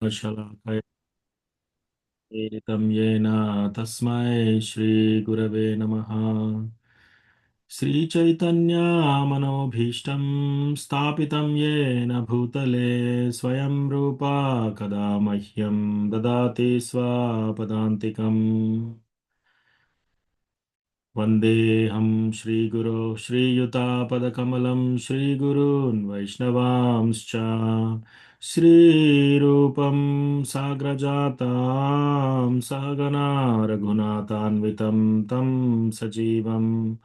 शलाकया येन तस्मै श्रीगुरवे नमः। श्रीचैतन्यमनोभीष्टं स्थापितं येन भूतले स्वयं रूपा कदा मह्यं ददाति स्वपदान्तिकम्। वन्देऽहं श्रीगुरो श्रीयुतापदकमलं श्रीगुरून् वैष्णवांश्च श्रीरूपं साग्रजातां सहगना रघुनाथान्वितं तं सजीवं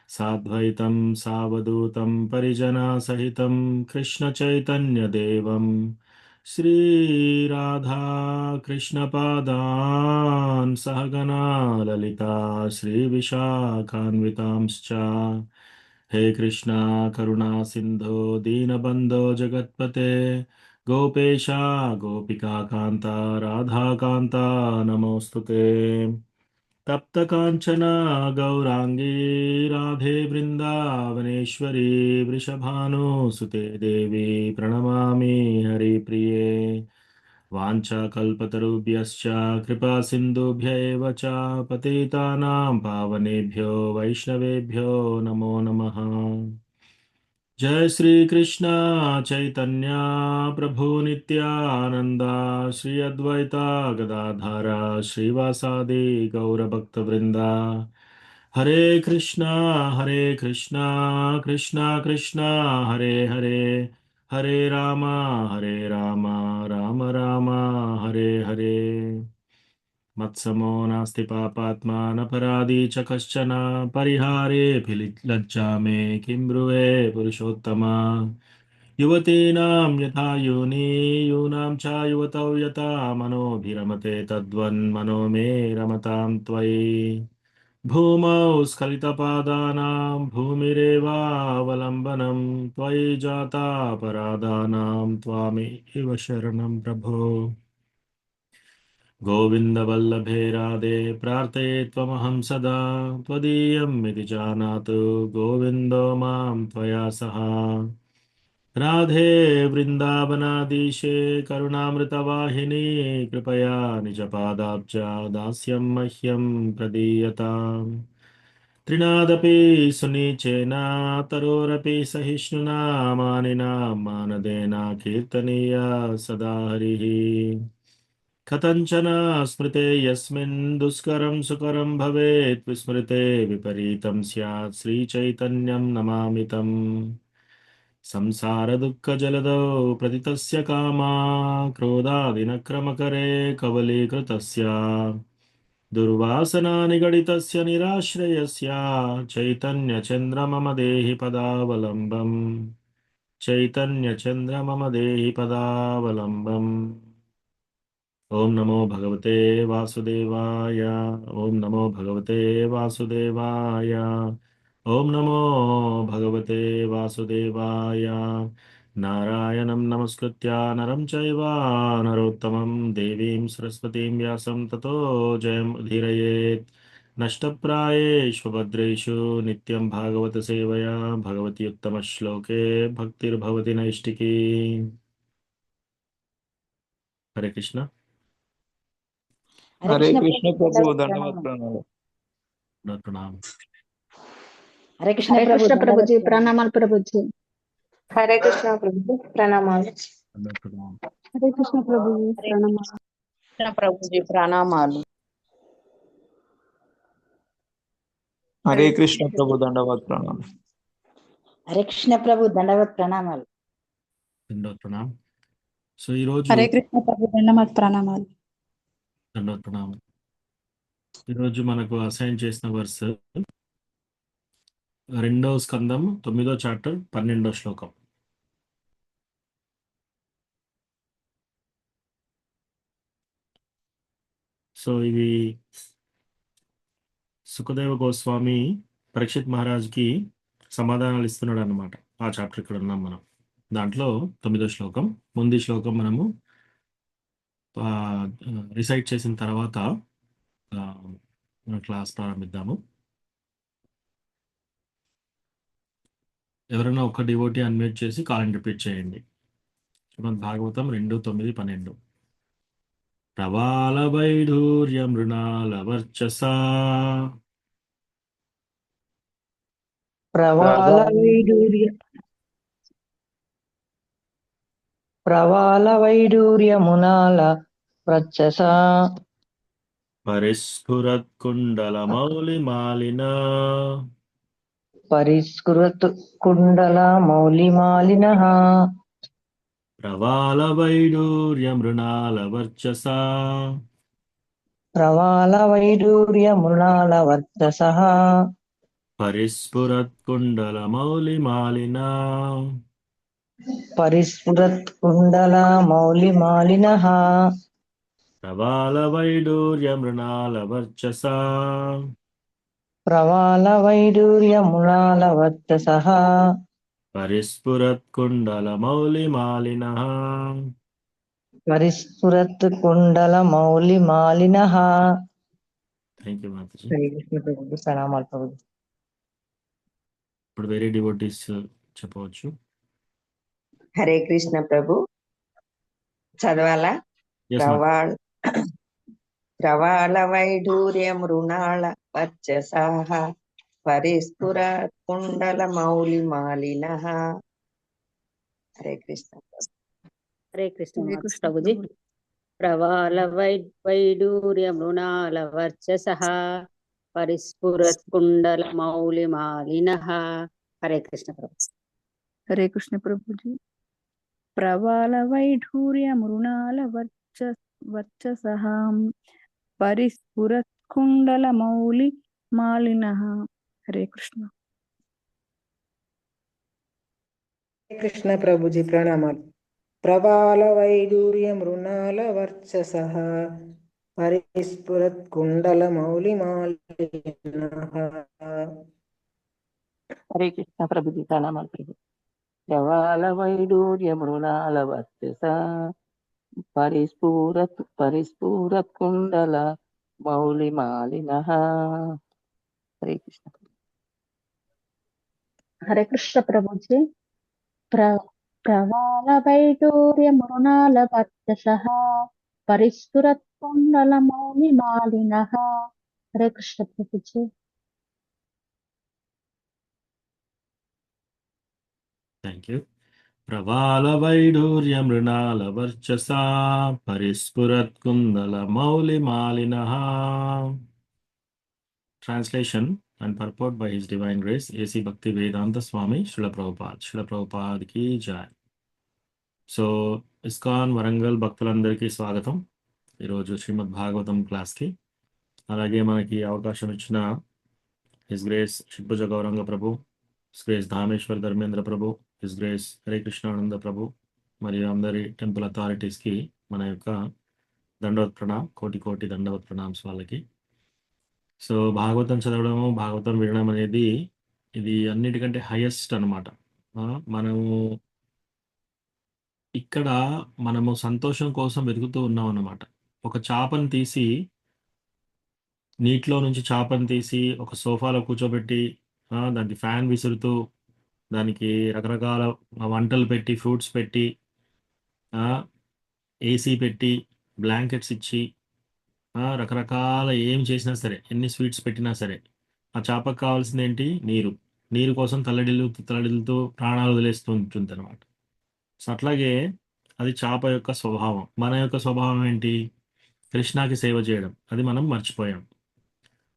साद्वैतं सावधूतं परिजनसहितं कृष्णचैतन्यदेवं श्रीराधा कृष्णपादान् सहगना ललिता श्रीविशाखान्वितांश्च। हे कृष्णा करुणा सिन्धो दीनबन्धो जगत्पते गोपेशा गोपिका कान्ता राधा कान्ता नमोऽस्तुते। तप्तकाञ्चना गौराङ्गी राधे वृन्दावनेश्वरी वृषभानुसुते देवी प्रणमामि हरिप्रिये। वाञ्छाकल्पतरुभ्यश्च कृपा सिन्धुभ्य एव च पतितानां पावनेभ्यो वैष्णवेभ्यो नमो नमः। जय श्री कृष्ण चैतन्य प्रभु नित्यानंदा श्री अद्वैता गदाधारा श्रीवासादि गौरभक्तवृंदा। हरे कृष्णा कृष्णा कृष्णा हरे हरे हरे राम राम राम हरे हरे। मत्समो नास्ति पापात्मा न च कश्चन परिहारे लज्जा मे किं ब्रुवे पुरुषोत्तमा। युवतीनां यथा योनि यूनां च युवतौ यथा मनोभिरमते तद्वन्मनो मे रमतां त्वयि। भूमौ स्खलितपादानां भूमिरेवावलम्बनं त्वयि जाता परादानां त्वामेव शरणं प्रभो। गोविन्दवल्लभे राधे प्रार्थये त्वमहं सदा त्वदीयम् इति जानातु गोविन्दो मां त्वया सह। राधे वृन्दावनाधीशे करुणामृतवाहिनी कृपया निजपादाब्जा दास्यं मह्यं प्रदीयताम्। त्रिनादपि सुनीचेन तरोरपि सहिष्णुना मानिना मानदेन कीर्तनीया सदा हरिः। कथञ्चन स्मृते यस्मिन् दुष्करं सुकरं भवेत् विस्मृते विपरीतं स्यात् श्रीचैतन्यं नमामि तम्। संसारदुःखजलदौ प्रतितस्य कामा क्रोधादिनक्रमकरे कवलीकृतस्य दुर्वासना निगडितस्य निराश्रयस्य चैतन्यचन्द्र मम देहि पदावलम्बम्। चैतन्यचन्द्र मम देहि पदावलम्बम्। ओम नमो भगवते वासुदेवाय। ओम नमो भगवते वासुदेवाय। ओम नमो भगवते वासुदेवाय। नारायणं नमस्कृत्य नरं चैव नरोत्तमं देवीं सरस्वतीं व्यासं ततो जयमुदीरयेत्। नष्टप्रायेषु भद्रेषु नित्यं भागवत सेवया भगवति उत्तमश्लोके भक्तिर्भवति नैष्टिकी। हरे कृष्ण। हरे हरे कृष्ण कृष्ण प्रभु प्रभु दंडवत दंडवत प्रणाम। प्रणाम। प्रणाम। हरे कृष्ण हरे प्रभु कृष्ण दंडवत प्रभुजी प्रणाम। प्रणमाल प्रभुजी। हरे कृष्णा प्रभु प्रणमाలు। प्रणाम। हरे कृष्ण प्रभुजी हरे प्रणमाल। कृष्ण प्रभु जी प्रणमाలు। हरे कृष्ण प्रभु दंडवत प्रणाम। हरे कृष्ण प्रभु दंडवत प्रणामाలు। దండోత్ ప్రణామ్. సో ఈరోజు हरे कृष्ण प्रभु दंडमत प्रणामाल। దండోత్ ప్రణామ్. ఈరోజు మనకు అసైన్ చేసిన వర్స్ రెండవ స్కందం 9వ చాప్టర్ 12వ శ్లోకం. సో ఇది సుఖదేవ గోస్వామి పరీక్షిత్ మహారాజ్కి సమాధానాలు ఇస్తున్నాడు అనమాట. ఆ చాప్టర్ ఇక్కడ ఉన్నాం మనం. దాంట్లో 9వ శ్లోకం. ముందు శ్లోకం మనము రిసైట్ చేసిన తర్వాత మన క్లాస్ ప్రారంభిద్దాము. ఎవరైనా ఒక డివోటీ అన్మ్యూట్ చేసి కాల్ రిపీట్ చేయండి. శ్రీమద్ భాగవతం 2:9-12. ప్రవాళ వైఢూర్య మృణాల వర్చసా ప్రవాళ వైడూర్య ప్రవాళ వైడూర్యమునాల వర్చస పరిస్ఫురత్కుండల మౌలిమాలిన పరిష్కృత్ కుండల మౌలిమాలిన ప్రవాళ వైఢూర్య మృణాల వర్చసా ప్రవాళ వైడూర్యమునాల వర్చస పరిస్ఫురత్కుండల మౌలిమాలిన పరిస్ఫురత్ కుండల మౌలిమాలిన ప్రవాళ వైఢూర్య మృణాల వర్చసా ప్రవాళ వైడూర్యమునాల వర్చస పరిస్ఫురత్కుండల మౌలిమాలిన పరిస్ఫురత్ కుండల మౌలిమాలిన థ్యాంక్ యూ మాతాజీ. హరే కృష్ణ ప్రభుజీ ప్రణామాలు ప్రభుజీ. ఇప్పుడు వేరే డివోటీస్ చెప్పవచ్చు. హరే కృష్ణ ప్రభు. చదవాలా? Yes, ma'am. ప్రవాళ వైఢూర్య మృణాళ వర్చసాః పరిస్ఫుర కుండల మౌలి మాలిన. హరే కృష్ణ ప్రభు. హరే కృష్ణ హరే కృష్ణ ప్రభుజీ. ప్రభుజీ. ప్రవాళ వైడూర్య మృణాల వర్చసః పరిస్ఫురత్ కుండల మౌలి మాలినః. హరే కృష్ణ ప్రభు. హరే కృష్ణ ప్రభుజీ. ప్రవాళ వైఢూర్య మృణాల వర్చసః పరిస్ఫురత్కుండల మౌలి మాలినః. హరే కృష్ణ. కృష్ణ ప్రభుజీ ప్రణామాలు. ప్రవాళ వైడూర్య మృణాల వర్చసః పరిస్ఫురత్ కుండల మౌలి మాలినః. హరే కృష్ణ ప్రభుజీ ప్రణామాలు ప్రభు. ప్రవాళ వైడూర్య మృణాల వర్చస పరిస్ఫురత్ కుండల మౌలి మాలిన. హరే కృష్ణ. హరే కృష్ణ ప్రభుజీ. ప్రవాళ వైడూర్య మృణాల వర్చసః పరిస్ఫురత్ కుండల మౌలి మాలినః. హరే కృష్ణ ప్రభుజీ. Thank you. ప్రవాళ వైఢూర్య మృణాల వర్చసా పరిస్ఫురత్కుండల మౌలిమాలిన. Translation and purport by his divine grace A C Bhaktivedanta స్వామి శిల ప్రభుపాద్ కి జై. సో ఇస్కాన్ వరంగల్ భక్తులందరికీ స్వాగతం ఈరోజు శ్రీమద్ భాగవతం క్లాస్కి. అలాగే మనకి అవకాశం ఇచ్చిన హిస్ గ్రేస్ షిడ్భుజ గౌరంగ ప్రభు, హిస్ గ్రేస్ ధామేశ్వర్ ధర్మేంద్ర ప్రభు, హిస్ గ్రేస్ హరే కృష్ణానంద ప్రభు మరియు అందరి టెంపుల్ అథారిటీస్కి మన యొక్క దండవత్ ప్రణామ్, కోటి దండవత్ ప్రణామ్స్ వాళ్ళకి. సో భాగవతం చదవడము, భాగవతం వినడం అనేది ఇది అన్నిటికంటే హైయెస్ట్ అనమాట. మనము ఇక్కడ మనము సంతోషం కోసం వెతుకుతూ ఉన్నాం అన్నమాట. ఒక చేపను తీసి నీటిలో నుంచి చేపను తీసి ఒక సోఫాలో కూర్చోబెట్టి దానికి ఫ్యాన్ విసురుతూ దానికి రకరకాల వంటలు పెట్టి, ఫ్రూట్స్ పెట్టి, ఏసీ పెట్టి, బ్లాంకెట్స్ ఇచ్చి, రకరకాల ఏం చేసినా సరే, ఎన్ని స్వీట్స్ పెట్టినా సరే ఆ చేపకు కావాల్సింది ఏంటి? నీరు కోసం తల్లడిల్లుతూ ప్రాణాలు వదిలేస్తూ ఉంటుంది అనమాట. సో అట్లాగే అది చేప యొక్క స్వభావం. మన యొక్క స్వభావం ఏంటి? కృష్ణాకి సేవ చేయడం. అది మనం మర్చిపోయాం.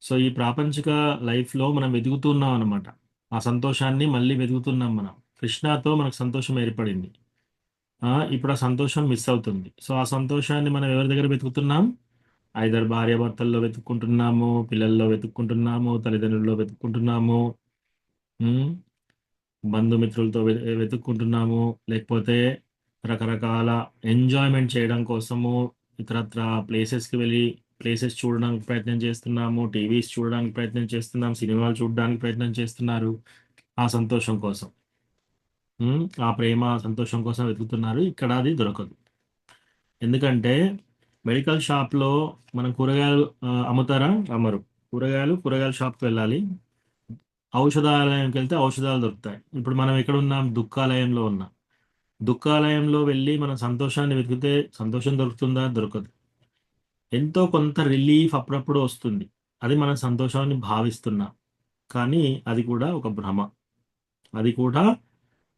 సో ఈ ప్రాపంచిక లైఫ్లో మనం వెతుకుతున్నాం అనమాట. ఆ సంతోషాన్ని మళ్ళీ వెతుకుతున్నాం మనం. కృష్ణతో మనకు సంతోషం ఏర్పడింది, ఇప్పుడు ఆ సంతోషం మిస్ అవుతుంది. సో ఆ సంతోషాన్ని మనం ఎవరి దగ్గర వెతుకుతున్నాం? ఐదర్ భార్యాభర్తల్లో వెతుక్కుంటున్నాము, పిల్లల్లో వెతుక్కుంటున్నాము, తల్లిదండ్రుల్లో వెతుక్కుంటున్నాము, బంధుమిత్రులతో వెతుక్కుంటున్నాము, లేకపోతే రకరకాల ఎంజాయ్మెంట్ చేయడం కోసము ఇతరత్ర ప్లేసెస్కి వెళ్ళి ప్లేసెస్ చూడడానికి ప్రయత్నం చేస్తున్నాము, టీవీస్ చూడడానికి ప్రయత్నం చేస్తున్నాం, సినిమాలు చూడడానికి ప్రయత్నం చేస్తున్నారు ఆ సంతోషం కోసం. ఆ ప్రేమ సంతోషం కోసం వెతుకుతున్నారు. ఇక్కడ అది దొరకదు. ఎందుకంటే మెడికల్ షాప్లో మనం కూరగాయలు అమ్ముతారా? అమ్మరు. కూరగాయల షాప్కి వెళ్ళాలి. ఔషధాలయంకి వెళ్తే ఔషధాలు దొరుకుతాయి. ఇప్పుడు మనం ఎక్కడ ఉన్నాం? దుఃఖాలయంలో ఉన్నాం. దుఃఖాలయంలో వెళ్ళి మనం సంతోషాన్ని వెతికితే సంతోషం దొరుకుతుందా? దొరకదు. ఎంతో కొంత రిలీఫ్ అప్పుడప్పుడు వస్తుంది. అది మన సంతోషాన్ని భావిస్తున్నాం. కానీ అది కూడా ఒక భ్రమ. అది కూడా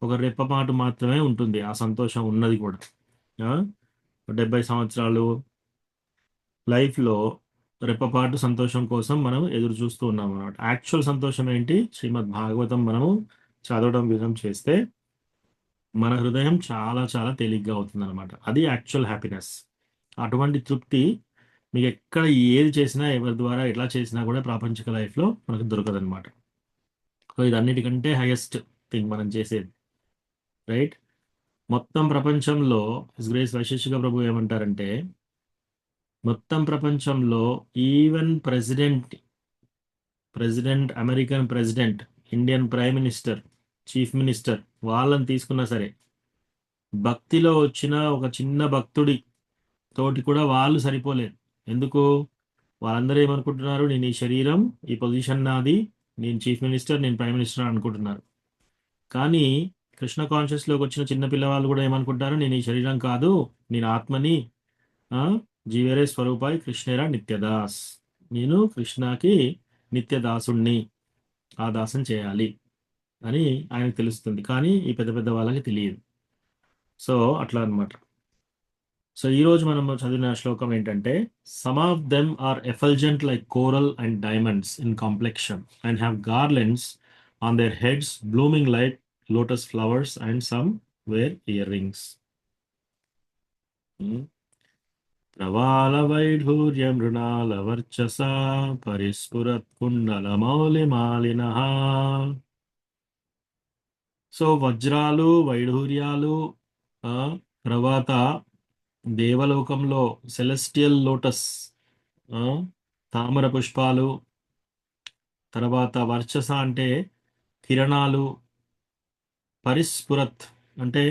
ఒక రెప్పపాటు మాత్రమే ఉంటుంది. ఆ సంతోషం ఉన్నది కూడా. ఆ? 70 సంవత్సరాలు లైఫ్‌లో రెప్పపాటు సంతోషం కోసం మనం ఎదురు చూస్తూ ఉన్నాం అన్నమాట. యాక్చువల్ సంతోషం ఏంటి? శ్రీమద్ భాగవతం మనము చదవడం విధం చేస్తే మన హృదయం చాలా చాలా తేలిగ్గా అవుతుందన్నమాట. అది యాక్చువల్ హ్యాపీనెస్. అటువంటి తృప్తి మీకు ఎక్కడ ఏది చేసినా, ఎవరి ద్వారా ఎట్లా చేసినా కూడా ప్రాపంచిక లైఫ్‌లో మనకు దొరకదనమాట. సో, ఇది అన్నిటికంటే హైయెస్ట్ థింగ్ మనం చేసేది. రైట్? మొత్తం ప్రపంచంలో హిస్ గ్రేస్ వైశేషిక ప్రభు ఏమంటారంటే, మొత్తం ప్రపంచంలో even president, American president, Indian prime minister, chief minister వాళ్ళని తీసుకున్నా సరే, భక్తిలో వచ్చిన ఒక చిన్న భక్తుడి తోటి కూడా వాళ్ళు సరిపోలేరు. ఎందుకు? వాళ్ళందరూ ఏమనుకుంటున్నారు? నేను ఈ శరీరం, ఈ పొజిషన్ నాది, నేను చీఫ్ మినిస్టర్, నేను ప్రైమ్ మినిస్టర్ అనుకుంటున్నారు. కానీ కృష్ణ కాన్షియస్లోకి వచ్చిన చిన్న పిల్లవాళ్ళు కూడా ఏమనుకుంటారు? నేను ఈ శరీరం కాదు, నేను ఆత్మని, జీవేరే స్వరూపాయి కృష్ణేరా నిత్యదాస్, నేను కృష్ణకి నిత్యదాసుణ్ణి, ఆ దాసం చేయాలి అని ఆయనకు తెలుస్తుంది. కానీ ఈ పెద్ద పెద్ద వాళ్ళకి తెలియదు. సో అట్లా అన్నమాట. సో ఈ రోజు మనం చదివిన శ్లోకం ఏంటంటే, some of them are effulgent like coral and diamonds in complexion and have garlands on their heads blooming like lotus flowers and some wear earrings. ప్రవాళ వైఢూర్య మృణాల వర్చస పరిస్ఫురత్ కుండల మౌలిమాలినః. సో వజ్రాలు, వైఢూర్యాలు, తర్వాత దేవలోకంలో సెలెస్టియల్ లోటస్, తామర పుష్పాలు, తర్వాత వర్చస అంటే కిరణాలు, పరిస్ఫురత్ అంటే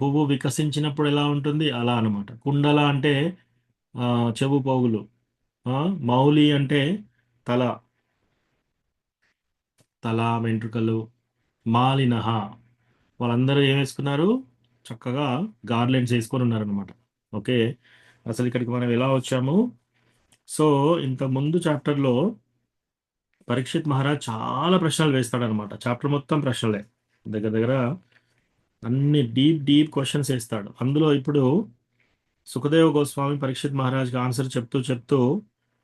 పువ్వు వికసించినప్పుడు ఎలా ఉంటుంది అలా అనమాట. కుండల అంటే చెవు పోగులు, మౌలి అంటే తల వెంట్రుకలు, మాలినః వాళ్ళందరూ ఏం వేసుకున్నారు? చక్కగా గార్లెండ్స్ వేసుకొని ఉన్నారనమాట. ఓకే, అసలు ఇక్కడికి మనం ఎలా వచ్చాము? సో ఇంత ముందు చాప్టర్లో పరీక్షిత్ మహారాజ్ చాలా ప్రశ్నలు వేస్తాడనమాట. చాప్టర్ మొత్తం ప్రశ్నలే, దగ్గర దగ్గర అన్ని డీప్ క్వశ్చన్స్ వేస్తాడు. అందులో ఇప్పుడు సుఖదేవ్ గోస్వామి పరీక్షిత్ మహారాజ్కి ఆన్సర్ చెప్తూ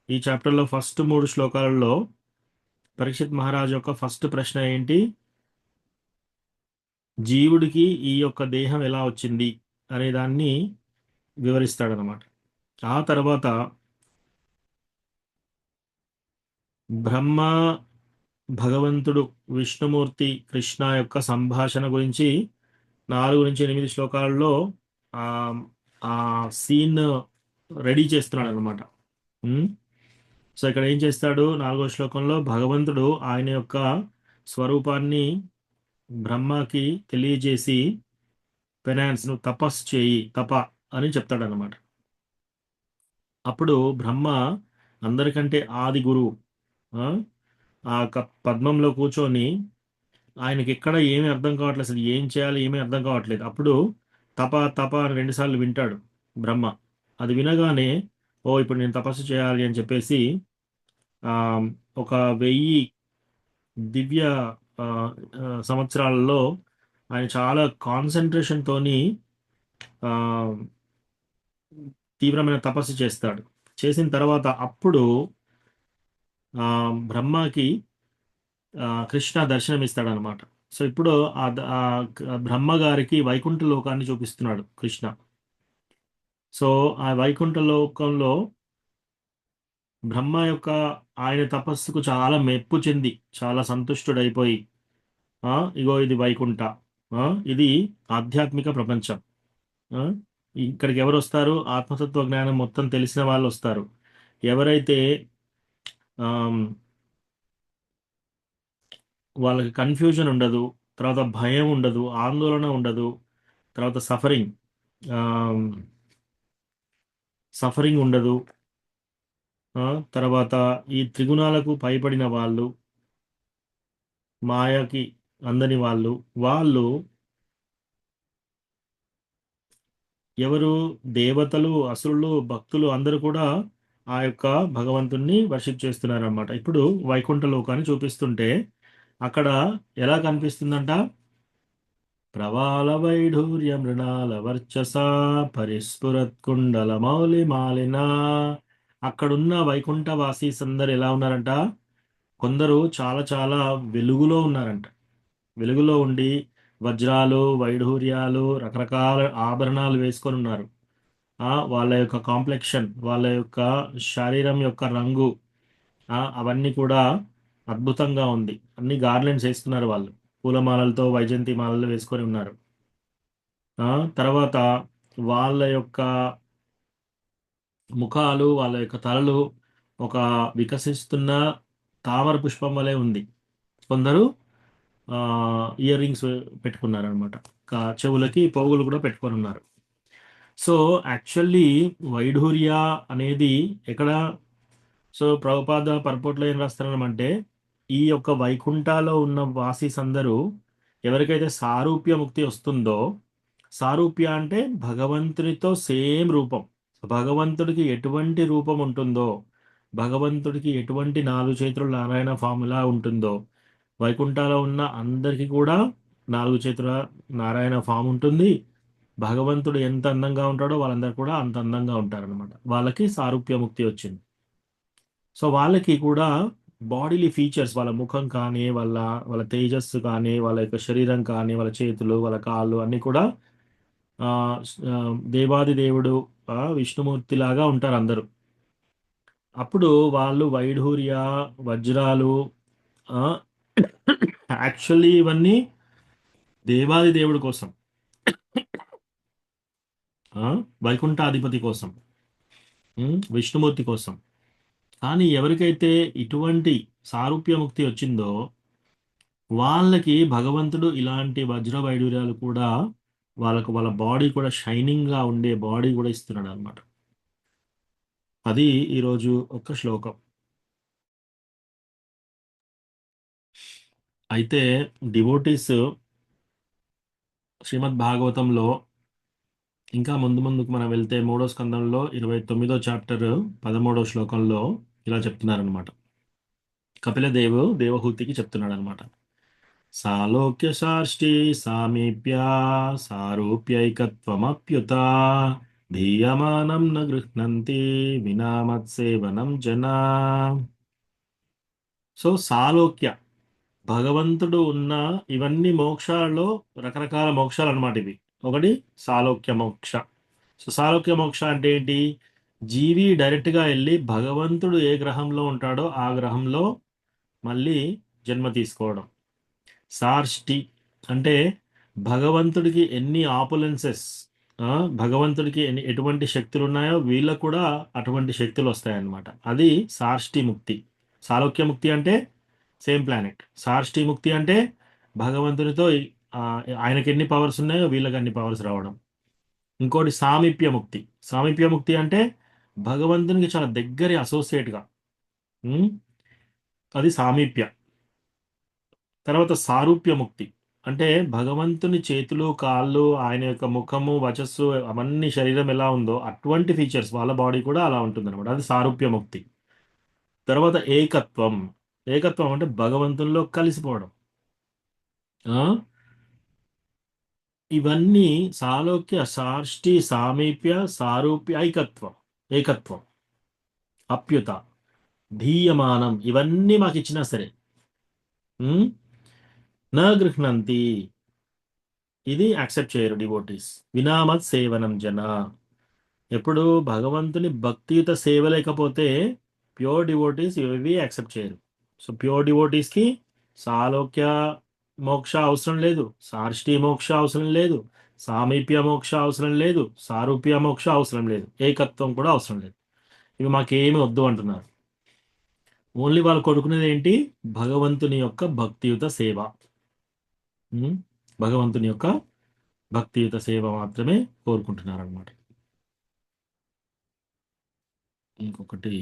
ఈ చాప్టర్లో ఫస్ట్ 3 శ్లోకాలలో పరీక్షిత్ మహారాజ్ యొక్క ఫస్ట్ ప్రశ్న ఏంటి? జీవుడికి ఈ యొక్క దేహం ఎలా వచ్చింది అనే దాన్ని వివరిస్తాడనమాట. ఆ తర్వాత బ్రహ్మ, భగవంతుడు, విష్ణుమూర్తి, కృష్ణ యొక్క సంభాషణ గురించి 4 నుంచి 8 శ్లోకాలలో ఆ సీన్ రెడీ చేస్తున్నాడు అనమాట. సో ఇక్కడ ఏం చేస్తాడు? 4వ శ్లోకంలో భగవంతుడు ఆయన యొక్క స్వరూపాన్ని బ్రహ్మకి తెలియజేసి, పెనాన్స్, నువ్వు తపస్సు చేయి, అని చెప్తాడు అనమాట. అప్పుడు బ్రహ్మ అందరికంటే ఆది గురువు ఆ పద్మంలో కూర్చొని ఆయనకి ఎక్కడ ఏమీ అర్థం కావట్లేదు, అసలు ఏం చేయాలి ఏమీ అర్థం కావట్లేదు. అప్పుడు తప అని 2 సార్లు వింటాడు బ్రహ్మ. అది వినగానే ఇప్పుడు నేను తపస్సు చేయాలి అని చెప్పేసి ఒక 1000 దివ్య సంవత్సరాలలో ఆయన చాలా కాన్సన్ట్రేషన్ తోని తీవ్రమైన తపస్సు చేస్తాడు. చేసిన తర్వాత అప్పుడు బ్రహ్మకి కృష్ణ దర్శనం ఇస్తాడు అనమాట. సో ఇప్పుడు ఆ బ్రహ్మ గారికి వైకుంఠ లోకాన్ని చూపిస్తున్నాడు కృష్ణ. సో ఆ వైకుంఠ లోకంలో బ్రహ్మ యొక్క ఆయన తపస్సుకు చాలా మెప్పు చెంది, చాలా సంతుష్టుడైపోయి, ఇగో ఇది వైకుంఠ, ఇది ఆధ్యాత్మిక ప్రపంచం, ఇక్కడికి ఎవరు వస్తారు? ఆత్మతత్వ జ్ఞానం మొత్తం తెలిసిన వాళ్ళు వస్తారు. ఎవరైతే వాళ్ళకి కన్ఫ్యూజన్ ఉండదు, తర్వాత భయం ఉండదు, ఆందోళన ఉండదు, తర్వాత సఫరింగ్ ఉండదు, తర్వాత ఈ త్రిగుణాలకు పైపడిన వాళ్ళు, మాయకి అందని వాళ్ళు ఎవరు? దేవతలు, అసురులు, భక్తులు అందరూ కూడా ఆ యొక్క భగవంతుణ్ణి వర్షిప్ చేస్తున్నారు అనమాట. ఇప్పుడు వైకుంఠ లోకాన్ని చూపిస్తుంటే అక్కడ ఎలా కనిపిస్తుందంట? ప్రవాల వైఢూర్య మృణాల వర్చస పరిస్ఫురత్కుండల మౌలి మాలిన. అక్కడున్న వైకుంఠ వాసీస్ అందరు ఎలా ఉన్నారంట? కొందరు చాలా చాలా వెలుగులో ఉన్నారంట. వెలుగులో ఉండి వజ్రాలు, వైఢూర్యాలు, రకరకాల ఆభరణాలు వేసుకొని ఉన్నారు. వాళ్ళ యొక్క కాంప్లెక్షన్, వాళ్ళ యొక్క శరీరం యొక్క రంగు, అవన్నీ కూడా అద్భుతంగా ఉంది. అన్ని గార్లెండ్స్ వేసుకున్నారు వాళ్ళు. పూలమాలలతో వైజయంతి మాలలు వేసుకొని ఉన్నారు. తర్వాత వాళ్ళ యొక్క ముఖాలు, వాళ్ళ యొక్క తలలు ఒక వికసిస్తున్న తామర పుష్పం వలె ఉంది. కొందరు ఇయర్ రింగ్స్ పెట్టుకున్నారు అనమాట. చెవులకి పోగులు కూడా పెట్టుకొని ఉన్నారు. సో యాక్చువల్లీ వైఢూర్య అనేది ఎక్కడ? సో ప్రభుపాద పర్పోట్లో ఏం రాస్తారనమంటే, ఈ యొక్క వైకుంఠాలో ఉన్న వాసీస్ అందరూ ఎవరికైతే సారూప్య ముక్తి వస్తుందో, సారూప్య అంటే భగవంతునితో సేమ్ రూపం, భగవంతుడికి ఎటువంటి రూపం ఉంటుందో, భగవంతుడికి ఎటువంటి 4 చేతుల నారాయణ ఫార్ములా ఉంటుందో, వైకుంఠాలో ఉన్న అందరికీ కూడా 4 చేతుల నారాయణ ఫామ్ ఉంటుంది. భగవంతుడు ఎంత అందంగా ఉంటాడో వాళ్ళందరూ కూడా అంత అందంగా ఉంటారనమాట. వాళ్ళకి సారూప్య ముక్తి వచ్చింది. సో వాళ్ళకి కూడా బాడీలీ ఫీచర్స్, వాళ్ళ ముఖం కానీ, వాళ్ళ వాళ్ళ తేజస్సు కానీ, వాళ్ళ యొక్క శరీరం కానీ, వాళ్ళ చేతులు, వాళ్ళ కాళ్ళు అన్నీ కూడా దేవాది దేవుడు విష్ణుమూర్తి లాగా ఉంటారు అందరూ. అప్పుడు వాళ్ళు వైఢూర్య, వజ్రాలు, యాక్చువల్లీ ఇవన్నీ దేవాది దేవుడి కోసం, వైకుంఠాధిపతి కోసం, విష్ణుమూర్తి కోసం. కానీ ఎవరికైతే ఇటువంటి సారూప్యముక్తి వచ్చిందో వాళ్ళకి భగవంతుడు ఇలాంటి వజ్ర వైడూర్యాలు కూడా, వాళ్ళకు వాళ్ళ బాడీ కూడా షైనింగ్ గా ఉండే బాడీ కూడా ఇస్తున్నాడు అనమాట. అది ఈరోజు ఒక శ్లోకం. అయితే డివోటీస్ శ్రీమద్ భాగవతంలో ఇంకా ముందుకు మనం వెళ్తే 3వ స్కందంలో 29వ చాప్టర్ 13వ శ్లోకంలో ఇలా చెప్తున్నారనమాట. కపిలదేవు దేవహూతికి చెప్తున్నాడు అనమాట. సాలోక్య సాష్టి సామీప్య సారూప్యైకత్వమప్యుత ధీయమానం న గృహ్ణంతి వినామత్సేవనం జనా. సో సాలోక్య, భగవంతుడు ఉన్న ఇవన్నీ మోక్షాల్లో రకరకాల మోక్షాలు అనమాట. ఇవి ఒకటి సాలోక్య మోక్ష. సో సాలోక్య మోక్ష అంటే ఏంటి? జీవి డైరెక్ట్గా వెళ్ళి భగవంతుడు ఏ గ్రహంలో ఉంటాడో ఆ గ్రహంలో మళ్ళీ జన్మ తీసుకోవడం. సార్ష్టి అంటే భగవంతుడికి ఎన్ని ఆపులెన్సెస్, భగవంతుడికి ఎటువంటి శక్తులు ఉన్నాయో వీళ్ళకు కూడా అటువంటి శక్తులు వస్తాయన్నమాట. అది సార్ష్టి ముక్తి. సాలోక్య ముక్తి అంటే సేమ్ ప్లానెట్. సార్ష్టి ముక్తి అంటే భగవంతునితో ఆయనకి ఎన్ని పవర్స్ ఉన్నాయో వీళ్ళకి అన్ని పవర్స్ రావడం. ఇంకోటి సామీప్య ముక్తి. సామీప్య ముక్తి అంటే భగవంతునికి చాలా దగ్గరి అసోసియేట్గా, అది సామీప్య. తర్వాత సారూప్య ముక్తి అంటే భగవంతుని చేతులు, కాళ్ళు, ఆయన యొక్క ముఖము, వచస్సు, అవన్నీ శరీరం ఎలా ఉందో అటువంటి ఫీచర్స్ వాళ్ళ బాడీ కూడా అలా ఉంటుంది అనమాట. అది సారూప్య ముక్తి. తర్వాత ఏకత్వం. ఏకత్వం అంటే భగవంతునిలో కలిసిపోవడం. ఇవన్నీ సాలోక్య, సాష్టి, సామీప్య, సారూప్య, ఏకత్వం, అప్యుత, ధీయమానం, ఇవన్నీ మాకు ఇచ్చినా సరే నా గృహ్ణంతి, ఇది యాక్సెప్ట్ చేయరు డివోటీస్. వినామత్ సేవనం జన. ఎప్పుడు భగవంతుని భక్తియుత సేవ లేకపోతే ప్యూర్ డివోటీస్ ఇవి యాక్సెప్ట్ చేయరు. సో ప్యూర్ డివోటీస్కి సాలోక్య మోక్ష అవసరం లేదు, సార్ష్టి మోక్ష అవసరం లేదు, సామీప్య మోక్ష అవసరం లేదు, సారూప్య మోక్ష అవసరం లేదు, ఏకత్వం కూడా అవసరం లేదు. ఇవి మాకేమి వద్దు అంటున్నారు. ఓన్లీ వాళ్ళు కొడుకునేది ఏంటి? భగవంతుని యొక్క భక్తియుత సేవ. భగవంతుని యొక్క భక్తియుత సేవ మాత్రమే కోరుకుంటున్నారు అనమాట. ఇంకొకటి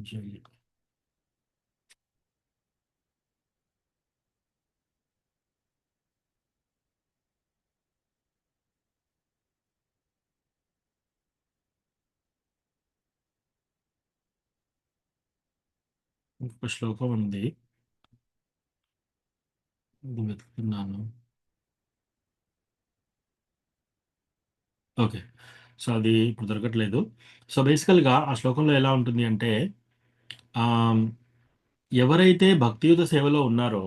అంజలి. ఇంకొక శ్లోకం ఉంది, ఇది వెతుకుతున్నాను. ఓకే. సో అది ఇప్పుడు దొరకట్లేదు. సో బేసికల్గా ఆ శ్లోకంలో ఎలా ఉంటుంది అంటే, ఆమ్, ఎవరైతే భక్తియుత సేవలో ఉన్నారో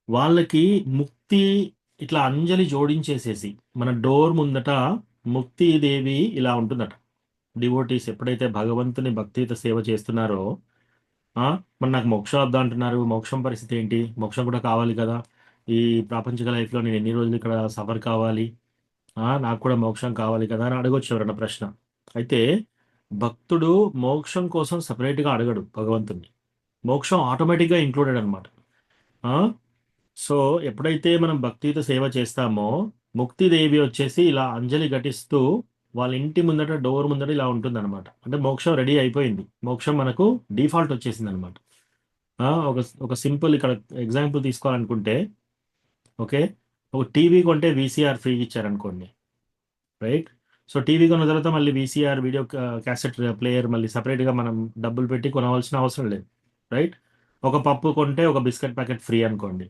వాళ్ళకి ముక్తి ఇట్లా అంజలి జోడించేసేసి మన డోర్ ముందట ముక్తి దేవి ఇలా ఉంటుందట. డివోటీస్ ఎప్పుడైతే భగవంతుని భక్తియుత సేవ చేస్తున్నారో, మరి నాకు మోక్షం వద్దా అంటున్నారు, మోక్షం పరిస్థితి ఏంటి, మోక్షం కూడా కావాలి కదా, ఈ ప్రాపంచిక లైఫ్లో నేను ఎన్ని రోజులు ఇక్కడ సఫర్ కావాలి, నాకు కూడా మోక్షం కావాలి కదా అని అడగొచ్చు ఎవరన్నా ప్రశ్న. అయితే భక్తుడు మోక్షం కోసం సపరేట్గా అడగడు భగవంతుని, మోక్షం ఆటోమేటిక్గా ఇంక్లూడెడ్ అనమాట. సో ఎప్పుడైతే మనం భక్తితో సేవ చేస్తామో ముక్తిదేవి వచ్చేసి ఇలా అంజలి ఘటిస్తూ వాళ్ళ ఇంటి ముందట డోర్ ముందట ఇలా ఉంటుంది అనమాట. అంటే మోక్షం రెడీ అయిపోయింది, మోక్షం మనకు డిఫాల్ట్ వచ్చేసింది అనమాట. ఒక ఒక సింపుల్ ఇక్కడ ఎగ్జాంపుల్ తీసుకోవాలనుకుంటే, ఓకే, ఒక టీవీ కొంటే వీసీఆర్ ఫ్రీ ఇచ్చారనుకోండి, రైట్? సో టీవీ కొన్న తర్వాత మళ్ళీ వీసీఆర్ వీడియో క్యాసెట్ ప్లేయర్ మళ్ళీ సపరేట్గా మనం డబ్బులు పెట్టి కొనవలసిన అవసరం లేదు, రైట్? ఒక పప్పు కొంటే ఒక బిస్కెట్ ప్యాకెట్ ఫ్రీ అనుకోండి,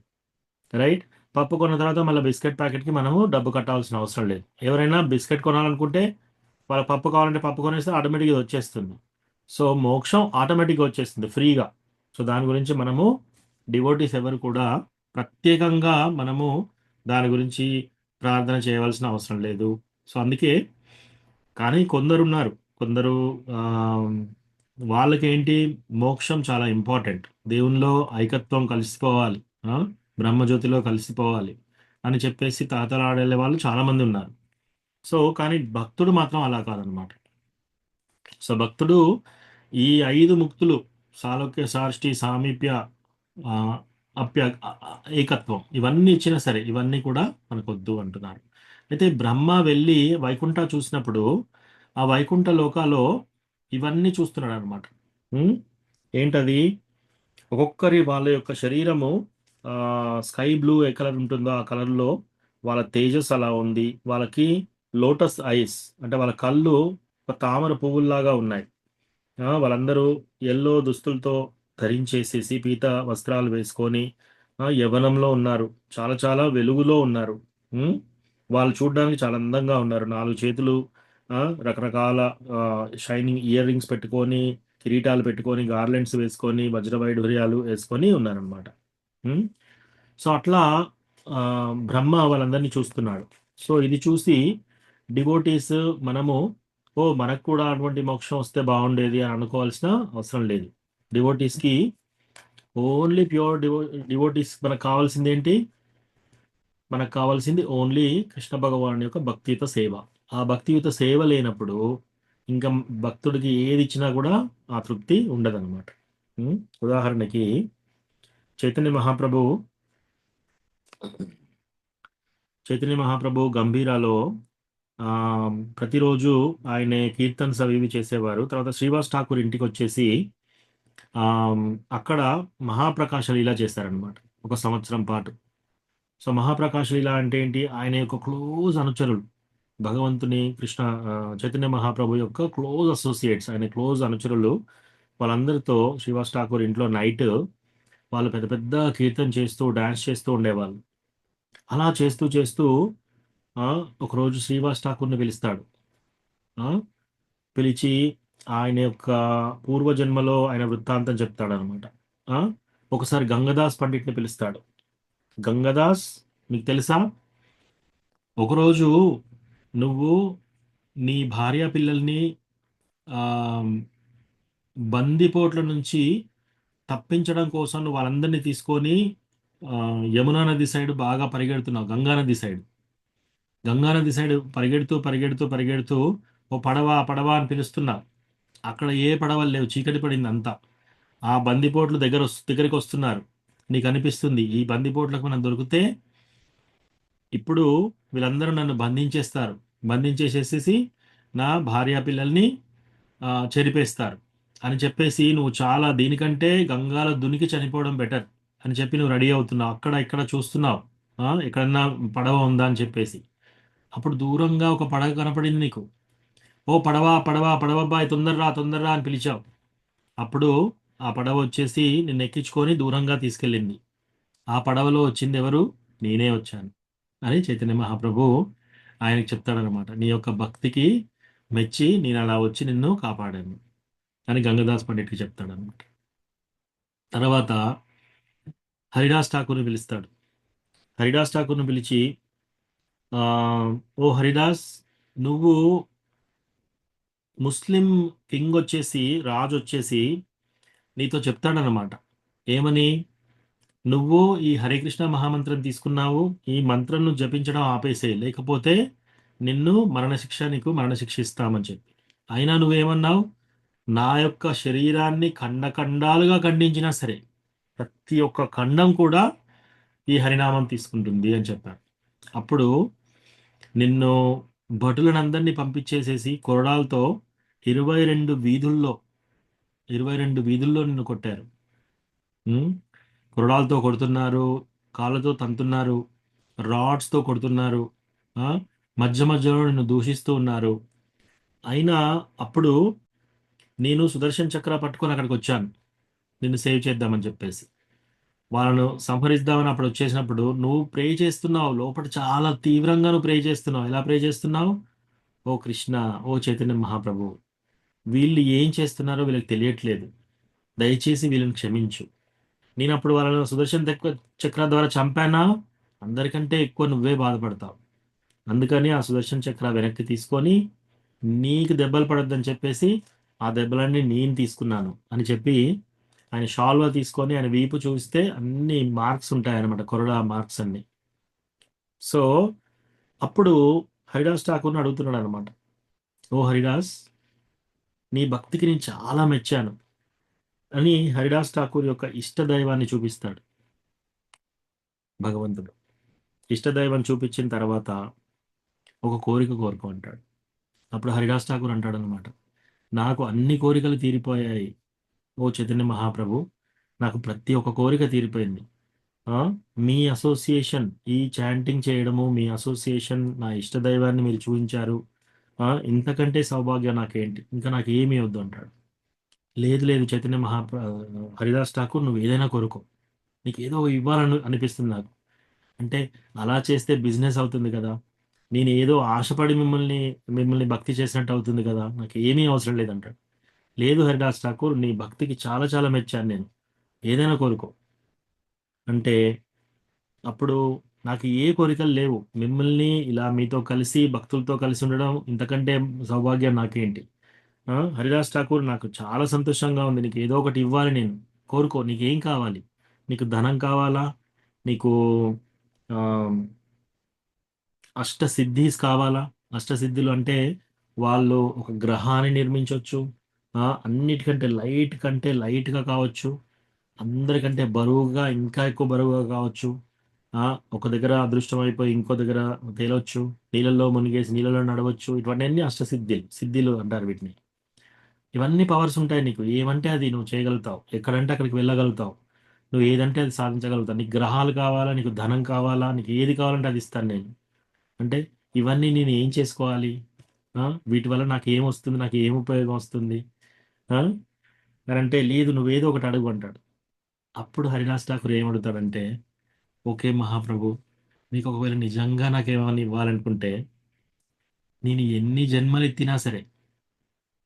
రైట్? పప్పు కొన్న తర్వాత మళ్ళీ బిస్కెట్ ప్యాకెట్కి మనము డబ్బు కట్టాల్సిన అవసరం లేదు. ఎవరైనా బిస్కెట్ కొనాలనుకుంటే వాళ్ళ పప్పు కావాలంటే పప్పు కొనేస్తే ఆటోమేటిక్గా వచ్చేస్తుంది. సో మోక్షం ఆటోమేటిక్గా వచ్చేస్తుంది ఫ్రీగా. సో దాని గురించి మనము డివోటీస్ ఎవరు కూడా ప్రత్యేకంగా మనము దాని గురించి ప్రార్థన చేయవలసిన అవసరం లేదు. సో అందుకే, కానీ కొందరు ఉన్నారు, కొందరు వాళ్ళకేంటి మోక్షం చాలా ఇంపార్టెంట్, దేవునిలో ఐకత్వం కలిసిపోవాలి, బ్రహ్మజ్యోతిలో కలిసిపోవాలి అని చెప్పేసి తాతలాడే వాళ్ళు చాలామంది ఉన్నారు. సో కానీ భక్తుడు మాత్రం అలా కాదనమాట. సో భక్తుడు ఈ 5 ముక్తులు సాలోక్య సార్ష్టి సామీప్య అప్య ఏకత్వం ఇవన్నీ ఇచ్చినా సరే ఇవన్నీ కూడా మనకొద్దు అంటున్నారు. అయితే బ్రహ్మ వెళ్ళి వైకుంఠ చూసినప్పుడు ఆ వైకుంఠ లోకాలో ఇవన్నీ చూస్తున్నాడు అనమాట. ఏంటది? ఒక్కొక్కరి వాళ్ళ యొక్క శరీరము స్కై బ్లూ ఏ కలర్ ఉంటుందో ఆ కలర్లో వాళ్ళ తేజస్ అలా ఉంది. వాళ్ళకి లోటస్ ఐస్ అంటే వాళ్ళ కళ్ళు ఒక తామర పువ్వుల్లాగా ఉన్నాయి. వాళ్ళందరూ ఎల్లో దుస్తులతో ధరించేసేసి పీత వస్త్రాలు వేసుకొని యవ్వనంలో ఉన్నారు, చాలా చాలా వెలుగులో ఉన్నారు. వాళ్ళు చూడడానికి చాలా అందంగా ఉన్నారు. 4 చేతులు, రకరకాల షైనింగ్ ఇయర్ రింగ్స్ పెట్టుకొని, కిరీటాలు పెట్టుకొని, గార్లెండ్స్ వేసుకొని, వజ్రవైఢూర్యాలు వేసుకొని ఉన్నారనమాట. సో అట్లా బ్రహ్మ వాళ్ళందరినీ చూస్తున్నాడు. సో ఇది చూసి డివోటీస్ మనము మనకు కూడా అటువంటి మోక్షం వస్తే బాగుండేది అని అనుకోవాల్సిన అవసరం లేదు. డివోటీస్కి ఓన్లీ ప్యూర్ డివోటీస్ మనకు కావాల్సింది ఏంటి? మనకు కావాల్సింది ఓన్లీ కృష్ణ భగవాన్ యొక్క భక్తియుత సేవ. ఆ భక్తియుత సేవ లేనప్పుడు ఇంకా భక్తుడికి ఏది ఇచ్చినా కూడా ఆ తృప్తి ఉండదన్నమాట. ఉదాహరణకి చైతన్య మహాప్రభు గంభీరాలో ప్రతిరోజు ఆయన కీర్తన్స్ అవి చేసేవారు. తర్వాత శ్రీవాస్ ఠాకూర్ ఇంటికి వచ్చేసి అక్కడ మహాప్రకాశ లీల చేశారనమాట 1 సంవత్సరం పాటు. సో మహాప్రకాశ లీల అంటే ఏంటి? ఆయన యొక్క క్లోజ్ అనుచరులు, భగవంతుని చైతన్య మహాప్రభు యొక్క క్లోజ్ అసోసియేట్స్, ఆయన క్లోజ్ అనుచరులు, వాళ్ళందరితో శ్రీవాస్ ఠాకూర్ ఇంట్లో నైట్ వాళ్ళు పెద్ద పెద్ద కీర్తన చేస్తూ డాన్స్ చేస్తూ ఉండేవాళ్ళు. అలా చేస్తూ చేస్తూ ఒకరోజు శ్రీవాస్ ఠాకూర్ని పిలుస్తాడు. పిలిచి ఆయన యొక్క పూర్వజన్మలో ఆయన వృత్తాంతం చెప్తాడు అనమాట. ఒకసారి గంగదాస్ పండిట్ని పిలుస్తాడు. గంగదాస్, మీకు తెలుసా, ఒకరోజు నువ్వు నీ భార్య పిల్లల్ని బందిపోట్ల నుంచి తప్పించడం కోసం నువ్వు వాళ్ళందరినీ తీసుకొని యమునా నది సైడ్ బాగా పరిగెడుతున్నావు. గంగానది సైడ్ పరిగెడుతూ పరిగెడుతూ పరిగెడుతూ ఓ పడవ అని పిలుస్తున్నావు. అక్కడ ఏ పడవలు లేవు, చీకటి పడింది అంతా. ఆ బందిపోట్లు దగ్గరికి వస్తున్నారు. నీకు అనిపిస్తుంది ఈ బందిపోట్లకు మనం దొరికితే ఇప్పుడు వీళ్ళందరూ నన్ను బంధించేసేసి నా భార్య పిల్లల్ని చెరిపేస్తారు అని చెప్పేసి నువ్వు చాలా దీనికంటే గంగాలో దునికి చనిపోవడం బెటర్ అని చెప్పి నువ్వు రెడీ అవుతున్నావు. అక్కడ ఇక్కడ చూస్తున్నావు, ఎక్కడన్నా పడవ ఉందా అని చెప్పేసి. అప్పుడు దూరంగా ఒక పడవ కనపడింది నీకు. ఓ పడవ పడవ పడవ అబ్బాయి, తొందరరా తొందరరా అని పిలిచావు. అప్పుడు ఆ పడవ వచ్చేసి నిన్ను ఎక్కించుకొని దూరంగా తీసుకెళ్ళింది. ఆ పడవలో వచ్చింది ఎవరు? నేనే వచ్చాను అని చైతన్య మహాప్రభు ఆయనకి చెప్తాడనమాట. నీ యొక్క భక్తికి మెచ్చి నేను అలా వచ్చి నిన్ను కాపాడాను అని గంగదాస్ పండిట్కి చెప్తాడనమాట. తర్వాత హరిదాస్ ఠాకూర్ని పిలుస్తాడు. హరిదాస్ ఠాకూర్ని పిలిచి, ఆ, ఓ హరిదాస్, నువ్వు ముస్లిం కింగ్ వచ్చేసి, రాజు వచ్చేసి నీతో చెప్తాడనమాట. ఏమని? నువ్వు ఈ హరే కృష్ణ మహామంత్రం తీసుకున్నావు, ఈ మంత్రం నువ్వు జపించడం ఆపేసేయి, లేకపోతే నీకు మరణశిక్ష ఇస్తామని చెప్పి. అయినా నువ్వేమన్నావు? నా యొక్క శరీరాన్ని ఖండాలుగా ఖండించినా సరే ప్రతి ఒక్క ఖండం కూడా ఈ హరినామం తీసుకుంటుంది అని చెప్పారు. అప్పుడు నిన్ను భటులనందరినీ పంపించేసేసి కొరడాలతో 22 వీధుల్లో నిన్ను కొట్టారు. ఉమ్, కొరడాలతో కొడుతున్నారు, కాళ్ళతో తంతున్నారు, రాడ్స్తో కొడుతున్నారు, ఆ, మధ్యలో నిన్ను దూషిస్తూ ఉన్నారు. అయినా అప్పుడు నేను సుదర్శన్ చక్ర పట్టుకొని అక్కడికి వచ్చాను నిన్ను సేవ్ చేద్దామని చెప్పేసి. వాళ్ళను సంహరిద్దామని అప్పుడు వచ్చేసినప్పుడు నువ్వు ప్రే చేస్తున్నావు, లోపల చాలా తీవ్రంగా నువ్వు ప్రే చేస్తున్నావు. ఎలా ప్రే చేస్తున్నావు? ఓ కృష్ణ, ఓ చైతన్య మహాప్రభు, వీళ్ళు ఏం చేస్తున్నారో వీళ్ళకి తెలియట్లేదు, దయచేసి వీళ్ళని క్షమించు. నేను అప్పుడు వాళ్ళను చక్ర ద్వారా చంపానా? అందరికంటే ఎక్కువ నువ్వే బాధపడతావు. అందుకని ఆ సుదర్శన్ చక్ర వెనక్కి తీసుకొని నీకు దెబ్బలు పడొద్దని చెప్పేసి ఆ దెబ్బలన్నీ నేను తీసుకున్నాను అని చెప్పి ఆయన షాల్వా తీసుకొని ఆయన వీపు చూస్తే అన్ని మార్క్స్ ఉంటాయన్నమాట, కొరడా మార్క్స్ అన్ని. సో అప్పుడు హరిదాస్ ఠాకూర్ని అడుగుతున్నాడు అనమాట, ఓ హరిదాస్, నీ భక్తికి నేను చాలా మెచ్చాను అని హరిదాస్ ఠాకూర్ యొక్క ఇష్టదైవాన్ని చూపిస్తాడు భగవంతుడు. ఇష్టదైవం చూపించిన తర్వాత ఒక కోరిక కోరుకో అంటాడు. అప్పుడు హరిదాస్ ఠాకూర్ అంటాడు అనమాట, నాకు అన్ని కోరికలు తీరిపోయాయి ఓ చైతన్య మహాప్రభు, నాకు ప్రతి ఒక్క కోరిక తీరిపోయింది. మీ అసోసియేషన్, ఈ చాంటింగ్ చేయడము, మీ అసోసియేషన్, నా ఇష్టదైవాన్ని మీరు చూపించారు, ఇంతకంటే సౌభాగ్యం నాకేంటి, ఇంకా నాకు ఏమీ వద్దు అంటాడు. లేదు లేదు చైతన్య హరిదాస్ ఠాకూర్, నువ్వు ఏదైనా కోరుకో, నీకు ఏదో ఇవ్వాలని అనిపిస్తుంది నాకు. అంటే అలా చేస్తే బిజినెస్ అవుతుంది కదా, నేను ఏదో ఆశపడి మిమ్మల్ని భక్తి చేసినట్టు అవుతుంది కదా, నాకు ఏమీ అవసరం లేదంటాడు. లేదు హరిదాస్ ఠాకూర్, నీ భక్తికి చాలా చాలా మెచ్చాను నేను, ఏదైనా కోరుకో అంటే. అప్పుడు నాకు ఏ కోరికలు లేవు, మిమ్మల్ని ఇలా మీతో కలిసి భక్తులతో కలిసి ఉండడం ఇంతకంటే సౌభాగ్యం నాకేంటి. హరిదాస్ ఠాకూర్, నాకు చాలా సంతోషంగా ఉంది, నీకు ఏదో ఒకటి ఇవ్వాలి, నేను కోరుకో, నీకేం కావాలి? నీకు ధనం కావాలా? నీకు ఆ, అష్టసిద్ధీస్ కావాలా? అష్టసిద్ధులు అంటే వాళ్ళు ఒక గ్రహాన్ని నిర్మించవచ్చు, అన్నిటికంటే లైట్గా కావచ్చు, అందరికంటే బరువుగా, ఇంకా ఎక్కువ బరువుగా కావచ్చు, ఒక దగ్గర అదృష్టం అయిపోయి ఇంకో దగ్గర తేలొచ్చు, నీళ్ళల్లో మునిగేసి నీళ్ళలో నడవచ్చు. ఇవన్నీ సిద్ధిలు అంటారు వీటిని. ఇవన్నీ పవర్స్ ఉంటాయి నీకు, ఏమంటే అది నువ్వు చేయగలుగుతావు, ఎక్కడంటే అక్కడికి వెళ్ళగలుగుతావు, నువ్వు ఏదంటే అది సాధించగలుగుతావు. నీకు గ్రహాలు కావాలా, నీకు ధనం కావాలా, నీకు ఏది కావాలంటే అది ఇస్తాను నేను అంటే. ఇవన్నీ నేను ఏం చేసుకోవాలి? వీటి వల్ల నాకు ఏం వస్తుంది, నాకు ఏం ఉపయోగం వస్తుంది అని అంటే, లేదు నువ్వేదో ఒకటి అడుగు అంటాడు. అప్పుడు హరిదాస్ ఠాకూర్ ఏమడుగుతాడంటే, ఓకే మహాప్రభు, మీకు ఒకవేళ నిజంగా నాకేమైనా ఇవ్వాలనుకుంటే, నేను ఎన్ని జన్మలు ఎత్తినా సరే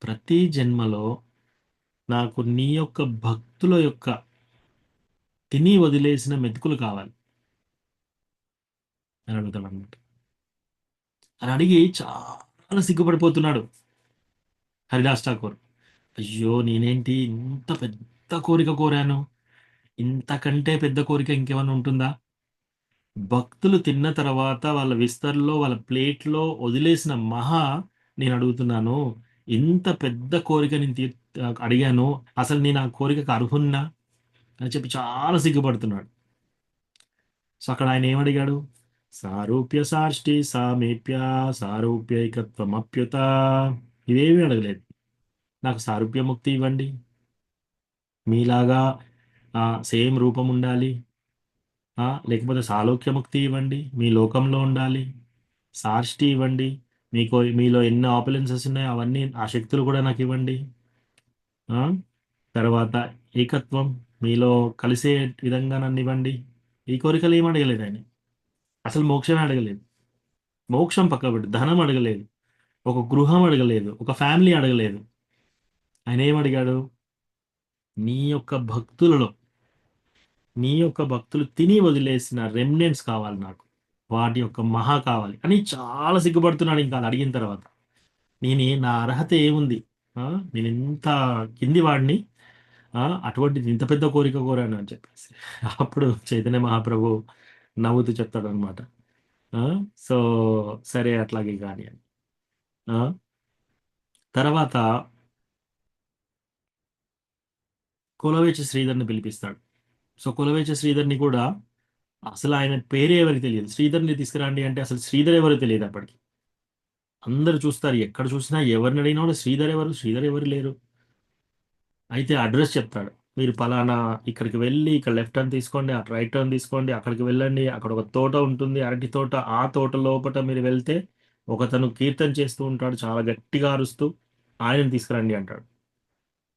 ప్రతి జన్మలో నాకు నీ యొక్క భక్తుల యొక్క తిని వదిలేసిన మెతుకులు కావాలి అని అడుగుతాడు అనమాట. అని అడిగి చాలా సిగ్గుపడిపోతున్నాడు హరిదాస్ ఠాకూర్. అయ్యో, నేనేంటి ఇంత పెద్ద కోరిక కోరాను, ఇంతకంటే పెద్ద కోరిక ఇంకేమైనా ఉంటుందా? భక్తులు తిన్న తర్వాత వాళ్ళ విస్తర్లో, వాళ్ళ ప్లేట్లో వదిలేసిన నేను అడుగుతున్నాను, ఇంత పెద్ద కోరిక నేను అడిగాను, అసలు నేను ఆ కోరికకు అర్హున్నా అని చెప్పి చాలా సిగ్గుపడుతున్నాడు. సో అక్కడ ఆయన ఏమడిగాడు? సారూప్య సాష్టి సామీప్య సారూప్యైకత్వం అప్యుత. ఇవేమీ అడగలేదు. నాకు సారూప్య ముక్తి ఇవ్వండి, మీలాగా సేమ్ రూపం ఉండాలి, లేకపోతే సాలోక్యముక్తి ఇవ్వండి, మీ లోకంలో ఉండాలి, సార్ష్టి ఇవ్వండి, మీలో ఎన్ని ఆపులెన్సెస్ ఉన్నాయో అవన్నీ ఆ శక్తులు కూడా నాకు ఇవ్వండి. ఆ, తర్వాత ఏకత్వం మీలో కలిసే విధంగా నన్ను ఇవ్వండి. ఈ కోరికలు ఏం అడగలేదు ఆయన. అసలు మోక్షమే అడగలేదు. మోక్షం పక్కబెట్టు, ధనం అడగలేదు, ఒక గృహం అడగలేదు, ఒక ఫ్యామిలీ అడగలేదు. ఆయన ఏం అడిగాడు? నీ యొక్క భక్తులలో నీ యొక్క భక్తులు తిని వదిలేసిన రెమినెంట్స్ కావాలి నాకు, వాటి యొక్క మహా కావాలి అని చాలా సిగ్గుపడుతున్నాడు. ఇంకా అది అడిగిన తర్వాత నా అర్హత ఏముంది? ఆ, నేను ఇంత కింది వాడిని, అటువంటిది ఇంత పెద్ద కోరిక కోరాను అని చెప్పేసి అప్పుడు చైతన్య మహాప్రభు నవ్వుతూ చెప్తాడు అనమాట. సో సరే అట్లాగే కానీ అని. ఆ, తర్వాత కులవేచి శ్రీధర్ని పిలిపిస్తాడు. సో కులవేచి శ్రీధర్ని కూడా అసలు ఆయన పేరే ఎవరికి తెలియదు. శ్రీధర్ని తీసుకురండి అంటే అసలు శ్రీధర్ ఎవరు తెలియదు అప్పటికి. అందరు చూస్తారు, ఎక్కడ చూసినా ఎవరిని అడిగినా కూడా శ్రీధర్ ఎవరు లేరు. అయితే అడ్రస్ చెప్తాడు, మీరు పలానా ఇక్కడికి వెళ్ళి ఇక్కడ లెఫ్ట్ టర్న్ తీసుకోండి, అటు రైట్ టర్న్ తీసుకోండి, అక్కడికి వెళ్ళండి, అక్కడ ఒక తోట ఉంటుంది, అరటి తోట, ఆ తోట లోపల మీరు వెళ్తే ఒకతను కీర్తన చేస్తూ ఉంటాడు చాలా గట్టిగా అరుస్తూ, ఆయనను తీసుకురండి అంటాడు.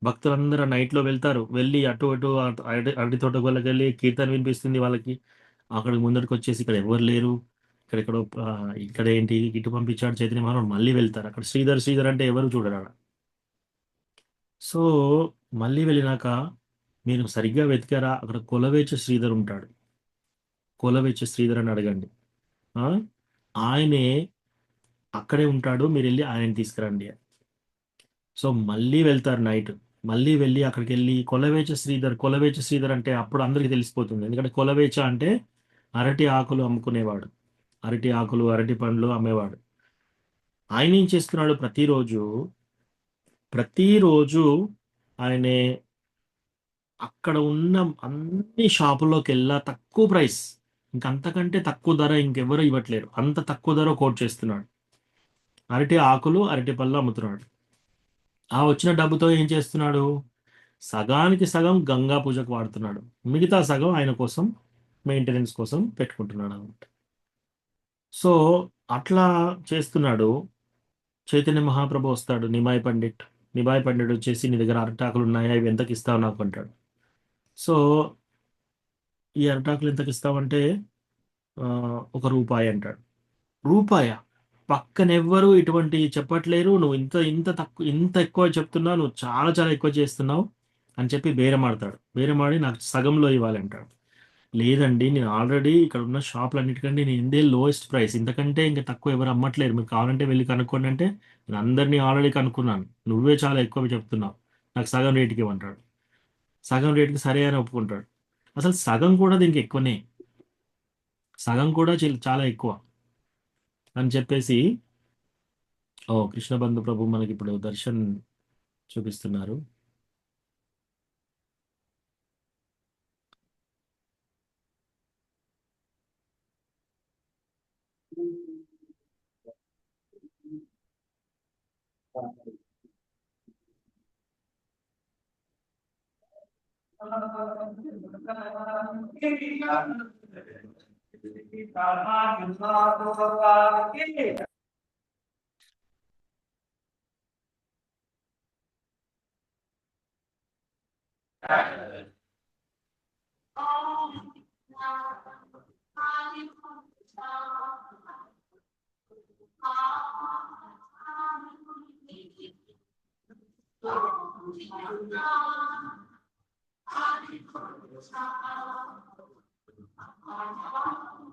భక్తులందరూ నైట్లో వెళ్తారు, వెళ్ళి అటు అటు అరటి తోట వెళ్ళి కీర్తన వినిపిస్తుంది వాళ్ళకి. అక్కడికి ముందరికి వచ్చేసి ఇక్కడ ఎవరు లేరు, ఇక్కడెక్కడో ఇక్కడ ఏంటి ఇటు పంపించాడు చైతన్య మహారాజు, మళ్ళీ వెళ్తారు. అక్కడ శ్రీధర్ అంటే ఎవరు చూడరు ఆడ. సో మళ్ళీ వెళ్ళినాక మీరు సరిగ్గా వెతికారా, అక్కడ కొలవేచ శ్రీధర్ ఉంటాడు, కొలవేచ శ్రీధర్ అని అడగండి. ఆ, ఆయనే అక్కడే ఉంటాడు, మీరు వెళ్ళి ఆయన తీసుకురండి. సో మళ్ళీ వెళ్తారు నైట్, మళ్ళీ వెళ్ళి అక్కడికి వెళ్ళి కొలవేచ శ్రీధర్ అంటే అప్పుడు అందరికీ తెలిసిపోతుంది. ఎందుకంటే కొలవేచ అంటే అరటి ఆకులు అమ్ముకునేవాడు, అరటి ఆకులు అరటి పండ్లు అమ్మేవాడు. ఆయన ఏం చేస్తున్నాడు? ప్రతిరోజు ఆయనే అక్కడ ఉన్న అన్ని షాపుల్లోకి వెళ్ళా తక్కువ ప్రైస్, ఇంకంతకంటే తక్కువ ధర ఇంకెవరు ఇవ్వట్లేరు, అంత తక్కువ ధర కోట్ చేస్తున్నాడు. అరటి ఆకులు అరటి పళ్ళు అమ్ముతున్నాడు. ఆ వచ్చిన డబ్బుతో ఏం చేస్తున్నాడు? సగానికి సగం గంగా పూజకు వాడుతున్నాడు, మిగతా సగం ఆయన కోసం మెయింటెనెన్స్ కోసం పెట్టుకుంటున్నాడు అనమాట. సో అట్లా చేస్తున్నాడు. చైతన్య మహాప్రభు వస్తాడు, నిమాయ్ పండిట్ వచ్చేసి నీ దగ్గర అరటాకులు ఉన్నాయా, ఇవి ఎంతకి ఇస్తావు నాకు అంటాడు. సో ఈ అరటాకులు ఎంతకి ఇస్తావంటే ₹1 అంటాడు. రూపాయ? పక్కనెవ్వరు ఇటువంటి చెప్పట్లేరు, నువ్వు ఇంత ఎక్కువ చెప్తున్నావు, నువ్వు చాలా చాలా ఎక్కువ చేస్తున్నావు అని చెప్పి బేరమాడి నాకు సగంలో ఇవ్వాలంటాడు. లేదండి, నేను ఆల్రెడీ ఇక్కడ ఉన్న షాపులన్నిటికంటే నేను ఇందే లోయెస్ట్ ప్రైస్, ఇంతకంటే ఇంకా తక్కువ ఎవరు అమ్మట్లేరు, మీరు కావాలంటే వెళ్ళి కనుక్కోండి అంటే, నేను అందరినీ ఆల్రెడీ కనుక్కున్నాను, నువ్వే చాలా ఎక్కువ చెప్తున్నావు, నాకు సగం రేటుకి ఇవ్వంటాడు. సగం రేటుకి సరే అని ఒప్పుకుంటాడు. అసలు సగం కూడా దీనికి ఎక్కువనే, సగం కూడా చాలా ఎక్కువ అని చెప్పేసి కృష్ణ బంధు ప్రభు మనకి ఇప్పుడు దర్శన్ చూపిస్తున్నారు.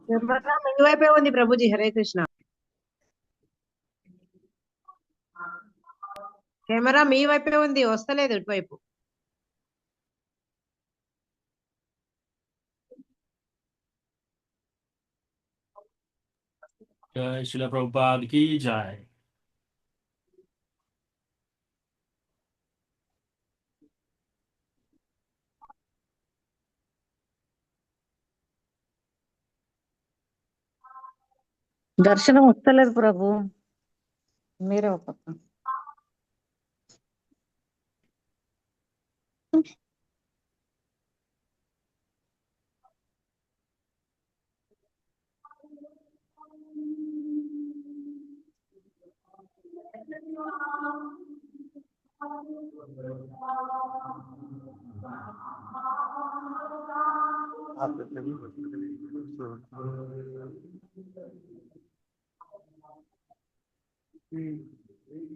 కెమెరా మీ వైపే ఉంది ప్రభుజీ. హరే కృష్ణ. కెమెరా మీ వైపే ఉంది, వస్తలేదు ఇటువైపు. జై శ్రీల ప్రభుపాద్ కి జై. దర్శనం వస్తలేదు ప్రభు, మీరే ఒక పక్క.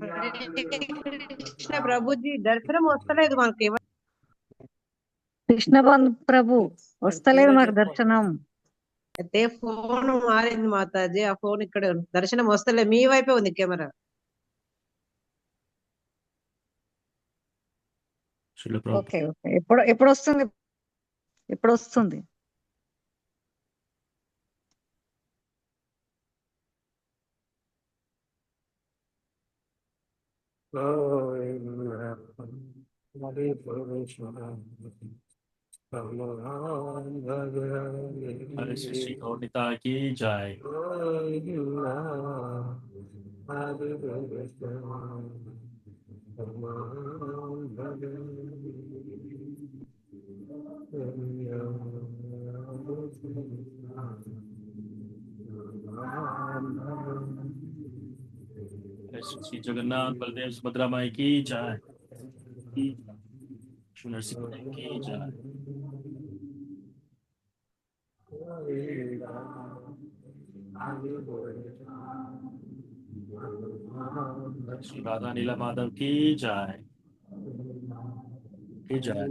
హరే కృష్ణ ప్రభుజీ దర్శనం వస్తలేదు మనకి కృష్ణ ప్రభు వస్తలేదు మాకు దర్శనం. అయితే ఫోన్ మారింది మాతాజీ, ఆ ఫోన్ ఇక్కడ ఉంది. దర్శనం వస్తలేదు, మీ వైపే ఉంది కెమెరా. శిల ప్రభు ఓకే ఓకే, ఎప్పుడు వస్తుంది? ఎప్పుడు వస్తుంది? హరే శ్రీ గౌరితా की जय। श्री जगन्नाथ बलदेव सुभद्रा माई की जय। श्री नरसिंह की जय। श्री राधा नीला माधव की जय की जय।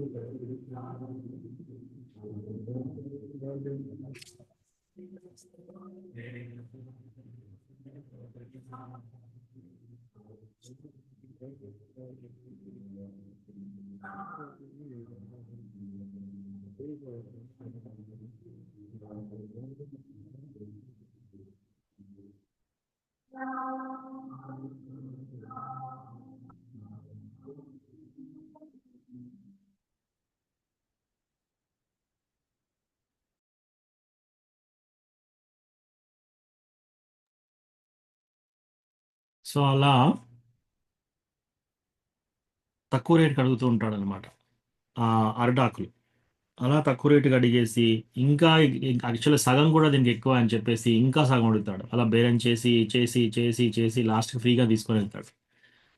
సో అలా తక్కువ రేటుకి అడుగుతూ ఉంటాడు అనమాట అరటాకులు. అలా తక్కువ రేటుకి అడిగేసి ఇంకా యాక్చువల్లీ సగం కూడా దీనికి ఎక్కువ అని చెప్పేసి ఇంకా సగం అడుగుతాడు. అలా బేరం చేసి చేసి చేసి చేసి లాస్ట్కి ఫ్రీగా తీసుకొని వెళ్తాడు.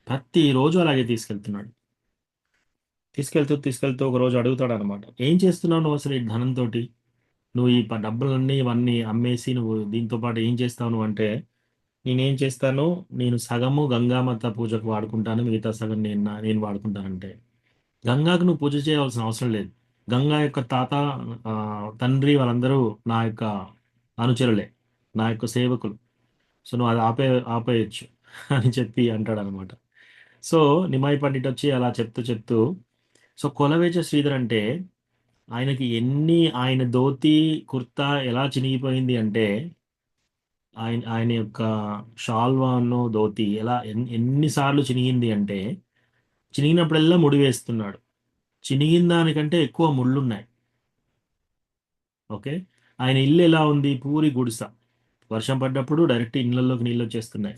ప్రతిరోజు అలాగే తీసుకెళ్తున్నాడు. తీసుకెళ్తూ తీసుకెళ్తూ ఒక రోజు అడుగుతాడు అనమాట, ఏం చేస్తున్నావు నువ్వు అసలు ఈ ధనంతో? నువ్వు ఈ డబ్బులన్నీ ఇవన్నీ అమ్మేసి నువ్వు దీంతో పాటు ఏం చేస్తావు నువ్వు అంటే, నేనేం చేస్తాను, నేను సగము గంగామాత పూజకు వాడుకుంటాను, మిగతా సగం నేను వాడుకుంటానంటే, గంగాకు నువ్వు పూజ చేయవలసిన అవసరం లేదు. గంగా యొక్క తాత, తండ్రి వాళ్ళందరూ నా యొక్క అనుచరులే, నా యొక్క సేవకులు. సో నువ్వు అది ఆపేయచ్చు అని చెప్పి అంటాడు అనమాట. సో నిమాయి పండిట్ వచ్చి అలా చెప్తూ చెప్తూ, సో కొలవేచ శ్రీధర్ అంటే ఆయన ధోతి కుర్తా ఎలా చినిగిపోయింది అంటే, ఆయన యొక్క షాల్వాను ధోతి ఎలా ఎన్నిసార్లు చినిగింది అంటే, చినిగినప్పుడల్లా ముడి వేస్తున్నాడు. చినిగిన దానికంటే ఎక్కువ ముళ్ళున్నాయి. ఓకే, ఆయన ఇల్లు ఎలా ఉంది, పూరి గుడిస. వర్షం పడ్డప్పుడు డైరెక్ట్ ఇళ్ళల్లోకి నీళ్ళు వచ్చేస్తున్నాయి.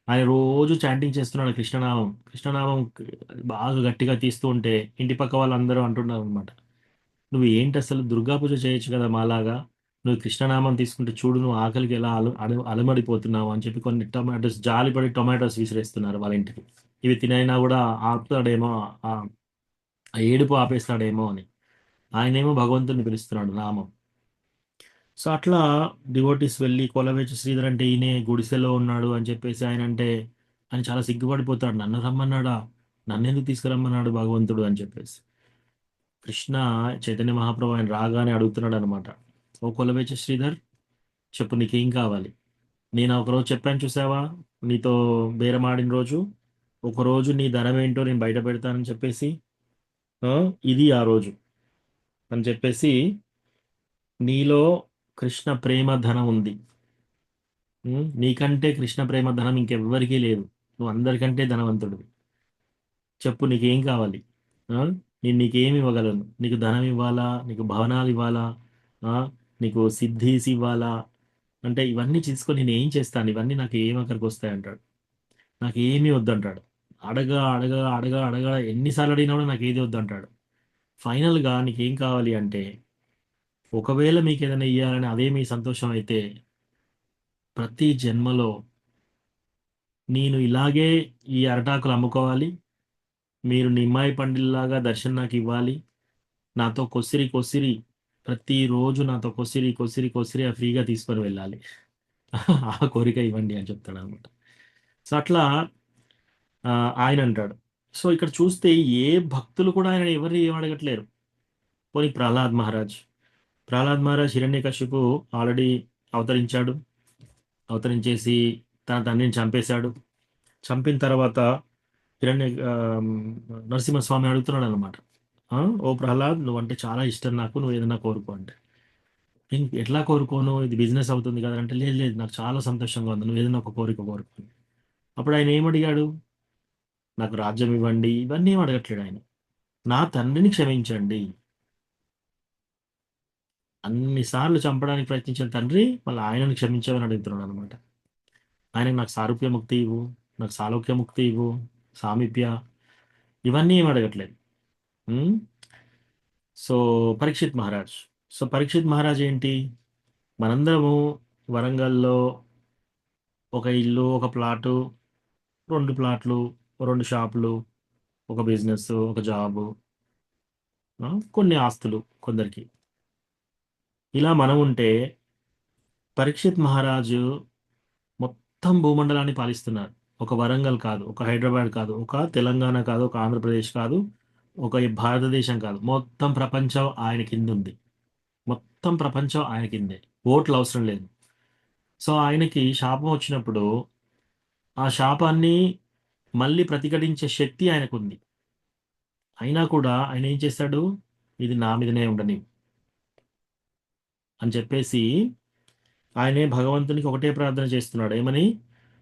ఆయన రోజు చాంటింగ్ చేస్తున్నాడు కృష్ణనామం. కృష్ణనామం బాగా గట్టిగా తీస్తూ ఉంటే ఇంటి పక్క వాళ్ళందరూ అంటున్నారు అనమాట, నువ్వు ఏంటి అసలు దుర్గా పూజ చేయొచ్చు కదా మాలాగా, నువ్వు కృష్ణనామం తీసుకుంటే చూడు నువ్వు ఆకలికి ఎలా అలమడిపోతున్నావు అని చెప్పి కొన్ని టొమాటోస్, జాలిపడి టొమాటోస్ విసిరేస్తున్నారు వాళ్ళ ఇంటికి. ఇవి తినైనా కూడా ఆపుతాడేమో, ఆ ఏడుపు ఆపేస్తాడేమో అని. ఆయనేమో భగవంతుని పిలుస్తున్నాడు నామం. సో అట్లా డివోటీస్ వెళ్ళి కొలవేచ శ్రీధర్ అంటే ఈయనే గుడిసెలో ఉన్నాడు అని చెప్పేసి ఆయన చాలా సిగ్గుపడిపోతాడు. నన్ను రమ్మన్నాడా, నన్ను ఎందుకు తీసుకురమ్మన్నాడు భగవంతుడు అని చెప్పేసి. కృష్ణ చైతన్య మహాప్రభు ఆయన రాగానే అడుగుతున్నాడు అనమాట, ఓ కొలవేచ శ్రీధర్ చెప్పు నీకేం కావాలి? నేను ఒకరోజు చెప్పాను చూసావా, నీతో బేరమాడిన రోజు, ఒకరోజు నీ ధనం ఏంటో నేను బయట పెడతానని చెప్పేసి, ఇది ఆ రోజు అని చెప్పేసి, నీలో కృష్ణ ప్రేమ ధనం ఉంది. నీకంటే కృష్ణ ప్రేమ ధనం ఇంకెవ్వరికీ లేదు. నువ్వు అందరికంటే ధనవంతుడివి. చెప్పు నీకేం కావాలి? నేను నీకేమి ఇవ్వగలను? నీకు ధనం ఇవ్వాలా, నీకు భవనాలు ఇవ్వాలా, నీకు సిద్ధీస్ ఇవ్వాలా అంటే ఇవన్నీ తీసుకొని నేను ఏం చేస్తాను, ఇవన్నీ నాకు ఏం అక్కడికి వస్తాయి అంటాడు. నాకు ఏమీ వద్దంటాడు. అడగా అడగా అడగా అడగా ఎన్నిసార్లు అడిగినా కూడా నాకు ఏది వద్దంటాడు. ఫైనల్గా నీకేం కావాలి అంటే, ఒకవేళ మీకు ఏదైనా ఇవ్వాలని అదే మీ సంతోషం అయితే ప్రతి జన్మలో నేను ఇలాగే ఈ అరటాకులు అమ్ముకోవాలి, మీరు నిమ్మాయి పండిల్లాగా దర్శనం నాకు ఇవ్వాలి, నాతో కొసిరి కొసిరి ప్రతిరోజు నాతో కొసిరి కొసిరి కొసిరి ఆ ఫ్రీగా తీసుకొని వెళ్ళాలి. ఆ కోరిక ఇవ్వండి అని చెప్తాడు అనమాట. సో అట్లా ఆయన అంటాడు. సో ఇక్కడ చూస్తే ఏ భక్తులు కూడా ఆయన ఎవరు ఏం అడగట్లేరు. పోనీ ప్రహ్లాద్ మహారాజ్ హిరణ్యకశిపు ఆల్రెడీ అవతరించాడు. అవతరించేసి తన తండ్రిని చంపేశాడు. చంపిన తర్వాత నరసింహస్వామి అడుగుతున్నాడు అనమాట. ఓ ప్రహ్లాద్, నువ్వంటే చాలా ఇష్టం నాకు, నువ్వు ఏదైనా కోరుకో అంటే. నేను ఎట్లా కోరుకోను, ఇది బిజినెస్ అవుతుంది కదా అంటే, లేదు లేదు నాకు చాలా సంతోషంగా ఉంది, నువ్వు ఏదైనా ఒక కోరిక కోరుకోను. అప్పుడు ఆయన ఏమడిగాడు, నాకు రాజ్యం ఇవ్వండి, ఇవన్నీ ఏం అడగట్లేడు ఆయన. నా తండ్రిని క్షమించండి. అన్నిసార్లు చంపడానికి ప్రయత్నించిన తండ్రి మళ్ళీ ఆయనను క్షమించమని అడుగుతున్నాడు అనమాట. ఆయనకు నాకు సారూప్య ముక్తి ఇవ్వు, నాకు సాలోక్య ముక్తి ఇవ్వు, సామీప్య, ఇవన్నీ ఏం అడగట్లేదు. సో పరీక్షిత్ మహారాజ్ ఏంటి, మనందరము వరంగల్లో ఒక ఇల్లు, ఒక ప్లాటు, 2 ప్లాట్లు, 2 షాపులు, ఒక బిజినెస్, ఒక జాబు, కొన్ని ఆస్తులు కొందరికి, ఇలా మనం ఉంటే పరీక్షిత్ మహారాజు మొత్తం భూమండలాన్ని పాలిస్తున్నారు. ఒక వరంగల్ కాదు, ఒక హైదరాబాద్ కాదు, ఒక తెలంగాణ కాదు, ఒక ఆంధ్రప్రదేశ్ కాదు, ఒక భారతదేశం కాదు, మొత్తం ప్రపంచం ఆయన కింద ఉంది. మొత్తం ప్రపంచం ఆయన కిందే, ఓట్లు అవసరం లేదు. సో ఆయనకి శాపం వచ్చినప్పుడు ఆ శాపాన్ని మళ్ళీ ప్రతిఘటించే శక్తి ఆయనకు ఉంది. అయినా కూడా ఆయన ఏం చేస్తాడు, ఇది నా మీదనే ఉండని అని చెప్పేసి ఆయనే భగవంతునికి ఒకటే ప్రార్థన చేస్తున్నాడు. ఏమని,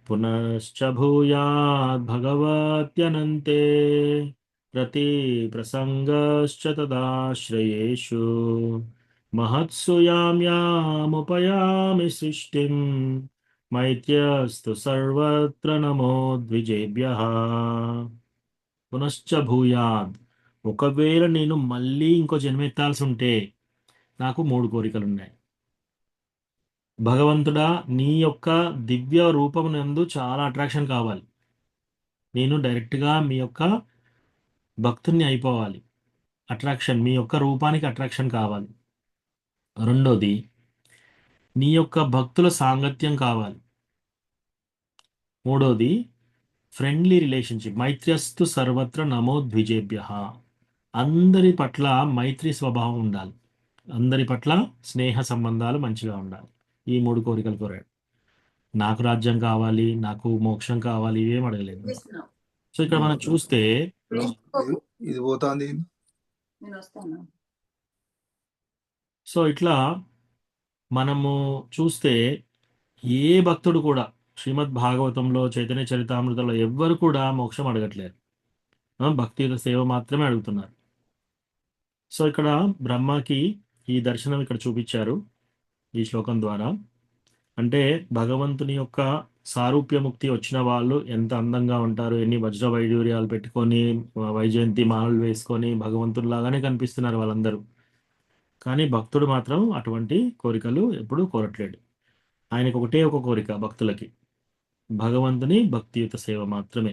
పునశ్చ భూయాత్ భగవత్యనంతే ప్రతి ప్రసంగశ్చ తదాశ్రయేషు మహత్సు యామ్యాముపయామి సృష్టిం మైత్ర్యస్తు సర్వత్ర నమో ద్విజేభ్యః. పునశ్చ భూయాద్, ఒకవేళ నేను మళ్ళీ ఇంకో జన్మెత్తాల్సి ఉంటే నాకు 3 కోరికలు ఉన్నాయి. భగవంతుడా, నీ యొక్క దివ్య రూపమునందు చాలా అట్రాక్షన్ కావాలి. నేను డైరెక్ట్గా మీ యొక్క భక్తుని అయిపోవాలి. అట్రాక్షన్, మీ యొక్క రూపానికి అట్రాక్షన్ కావాలి. రెండోది, నీ యొక్క భక్తుల సాంగత్యం కావాలి. మూడోది, ఫ్రెండ్లీ రిలేషన్షిప్, మైత్ర్యస్తు సర్వత్ర నమో ద్విజేభ్యః. అందరి పట్ల మైత్రి స్వభావం ఉండాలి, అందరి పట్ల స్నేహ సంబంధాలు మంచిగా ఉండాలి. ఈ 3 కోరికలు కోరాడు. నాకు రాజ్యం కావాలి, నాకు మోక్షం కావాలి, ఇవేం అడగలేదు. సో ఇక్కడ మనం చూస్తే ఇది పోతాంది. సో ఇట్లా మనము చూస్తే ఏ భక్తుడు కూడా శ్రీమద్ భాగవతంలో, చైతన్య చరితామృతంలో ఎవ్వరు కూడా మోక్షం అడగట్లేరు. భక్తియుత సేవ మాత్రమే అడుగుతున్నారు. సో ఇక్కడ బ్రహ్మకి ఈ దర్శనం ఇక్కడ చూపించారు ఈ శ్లోకం ద్వారా. అంటే భగవంతుని యొక్క సారూప్యముక్తి వచ్చిన వాళ్ళు ఎంత అందంగా ఉంటారు, ఎన్ని వజ్ర వైడూర్యాలు పెట్టుకొని, వైజయంతి మాలలు వేసుకొని భగవంతుడిలాగానే కనిపిస్తున్నారు వాళ్ళందరూ. కానీ భక్తుడు మాత్రం అటువంటి కోరికలు ఎప్పుడూ కోరట్లేడు. ఆయనకు ఒకటే ఒక కోరిక, భక్తులకి భగవంతుని భక్తియుత సేవ మాత్రమే.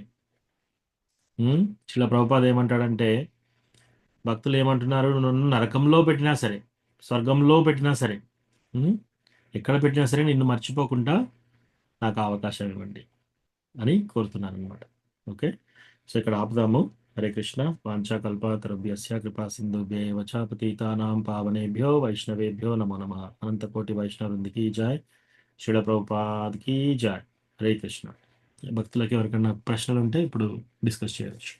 శిలా ప్రభుపాద ఏమంటాడంటే, భక్తులు ఏమంటున్నారు, నన్ను నరకంలో పెట్టినా సరే, స్వర్గంలో పెట్టినా సరే, ఎక్కడ పెట్టినా సరే నిన్ను మర్చిపోకుండా నాకు అవకాశం ఇవ్వండి అని కోరుతున్నాను అనమాట. ఓకే, సో ఇక్కడ ఆపుదాము. హరే కృష్ణ. వాంఛాకల్పతరుభ్యస్య కృపా సింధుభ్యేవ చ పతితానాం పావనేభ్యో వైష్ణవేభ్యో నమో నమః. అనంతకోటి వైష్ణవునికి జాయ్, శిల ప్రభుపాద్కి జాయ్. హరే కృష్ణ. భక్తులకి ఎవరికైనా ప్రశ్నలు ఉంటే ఇప్పుడు డిస్కస్ చేయవచ్చు.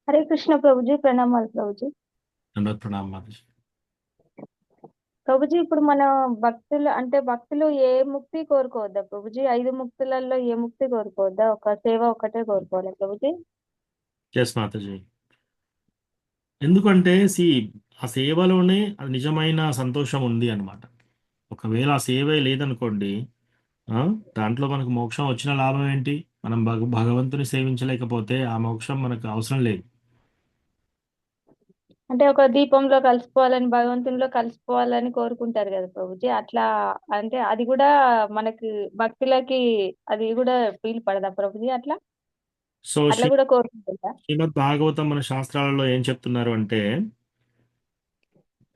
హరే కృష్ణ ప్రభుజీ, ప్రణామాలు ప్రభుజీ. ప్రణామం మాతాజీ. ప్రభుజీ, ఇప్పుడు మన భక్తులు ఏ ముక్తి కోరుకోవద్దా ప్రభుజీ? 5 ముక్తులలో ఏ ముక్తి కోరుకోవద్దా? ఒక సేవ ఒకటే కోరుకోవాలా ప్రభుజీ? ఎస్ మాతాజీ. ఎందుకంటే ఆ సేవలోనే అది నిజమైన సంతోషం ఉంది అన్నమాట. ఒకవేళ ఆ సేవే లేదనుకోండి, ఆ, దాంట్లో మనకు మోక్షం వచ్చిన లాభం ఏంటి? మనం భగవంతుని సేవించలేకపోతే ఆ మోక్షం మనకు అవసరం లేదు. అంటే ఒక దీపంలో కలిసిపోవాలని భగవంతునిలో కలిసిపోవాలని కోరుకుంటారు కదా ప్రభుజీ. అట్లా అంటే అది కూడా మనకి భక్తులకి అది కూడా వీలు పడదా ప్రభుజీ? అట్లా సో అట్లా కూడా కోరుకుంటారా? శ్రీమద్ భాగవతం మన శాస్త్రాలలో ఏం చెప్తున్నారు అంటే,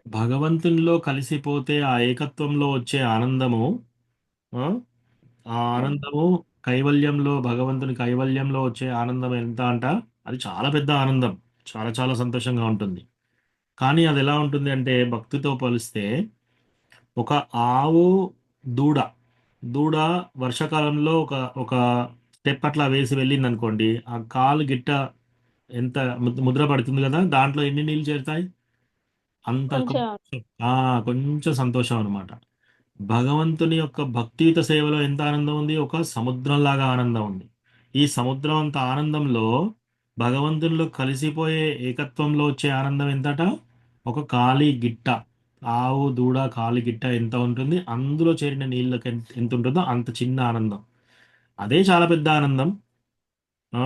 భగవంతునిలో కలిసిపోతే ఆ ఏకత్వంలో వచ్చే ఆనందము, ఆ ఆ ఆనందము కైవల్యంలో, భగవంతుని కైవల్యంలో వచ్చే ఆనందం ఎంత అంట, అది చాలా పెద్ద ఆనందం. చాలా చాలా సంతోషంగా ఉంటుంది. కానీ అది ఎలా ఉంటుంది అంటే, భక్తితో పోలిస్తే ఒక ఆవు, దూడ దూడ వర్షాకాలంలో ఒక ఒక స్టెప్ అట్లా వేసి వెళ్ళింది అనుకోండి, ఆ కాలు గిట్ట ఎంత ముద్ర పడుతుంది కదా, దాంట్లో ఎన్ని నీళ్ళు చేరుతాయి? అంత కొంచెం కొంచెం కొంచెం సంతోషం అనమాట. భగవంతుని యొక్క భక్తియుత సేవలో ఎంత ఆనందం ఉంది? ఒక సముద్రంలాగా ఆనందం ఉంది. ఈ సముద్రం అంత ఆనందంలో భగవంతునిలో కలిసిపోయే ఏకత్వంలో వచ్చే ఆనందం ఎంతట? ఒక కాలి గిట్ట, ఆవు దూడ కాలి గిట్ట ఎంత ఉంటుంది, అందులో చేరిన నీళ్ళకి ఎంత ఉంటుందో అంత చిన్న ఆనందం. అదే చాలా పెద్ద ఆనందం. ఆ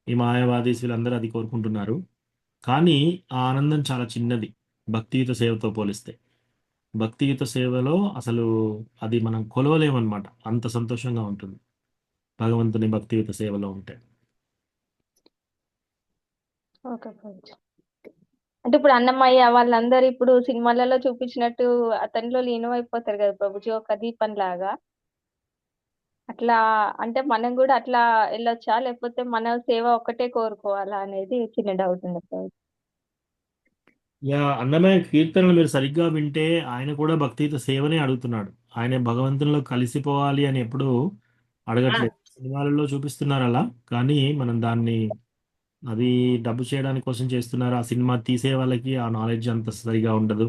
ఈ మాయావాదీస్ వీళ్ళందరూ అది కోరుకుంటున్నారు. కానీ ఆ ఆనందం చాలా చిన్నది భక్తియుత సేవతో పోలిస్తే. భక్తియుత సేవలో అసలు అది మనం కొలవలేమన్నమాట. అంత సంతోషంగా ఉంటుంది భగవంతుని భక్తియుత సేవలో ఉంటే. ఓకే ప్రభుజీ. అంటే ఇప్పుడు అన్నమయ్య వాళ్ళందరూ ఇప్పుడు సినిమాలలో చూపించినట్టు అతనిలో లీనమైపోతారు కదా ప్రభుజీ, ఒక దీపం లాగా. అట్లా అంటే మనం కూడా అట్లా వెళ్ళొచ్చా, లేకపోతే మన సేవ ఒక్కటే కోరుకోవాలా అనేది చిన్న డౌట్ ఉంది ప్రభుజీ. అన్నమయ్య కీర్తనలు మీరు సరిగ్గా వింటే ఆయన కూడా భక్తియుత సేవనే అడుగుతున్నాడు. ఆయన భగవంతునిలో కలిసిపోవాలి అని ఎప్పుడూ అడగట్లేదు. సినిమాలలో చూపిస్తున్నారు అలా, కానీ మనం దాన్ని అది డబ్బు చేయడానికి కోసం చేస్తున్నారు. ఆ సినిమా తీసే వాళ్ళకి ఆ నాలెడ్జ్ అంత సరిగా ఉండదు.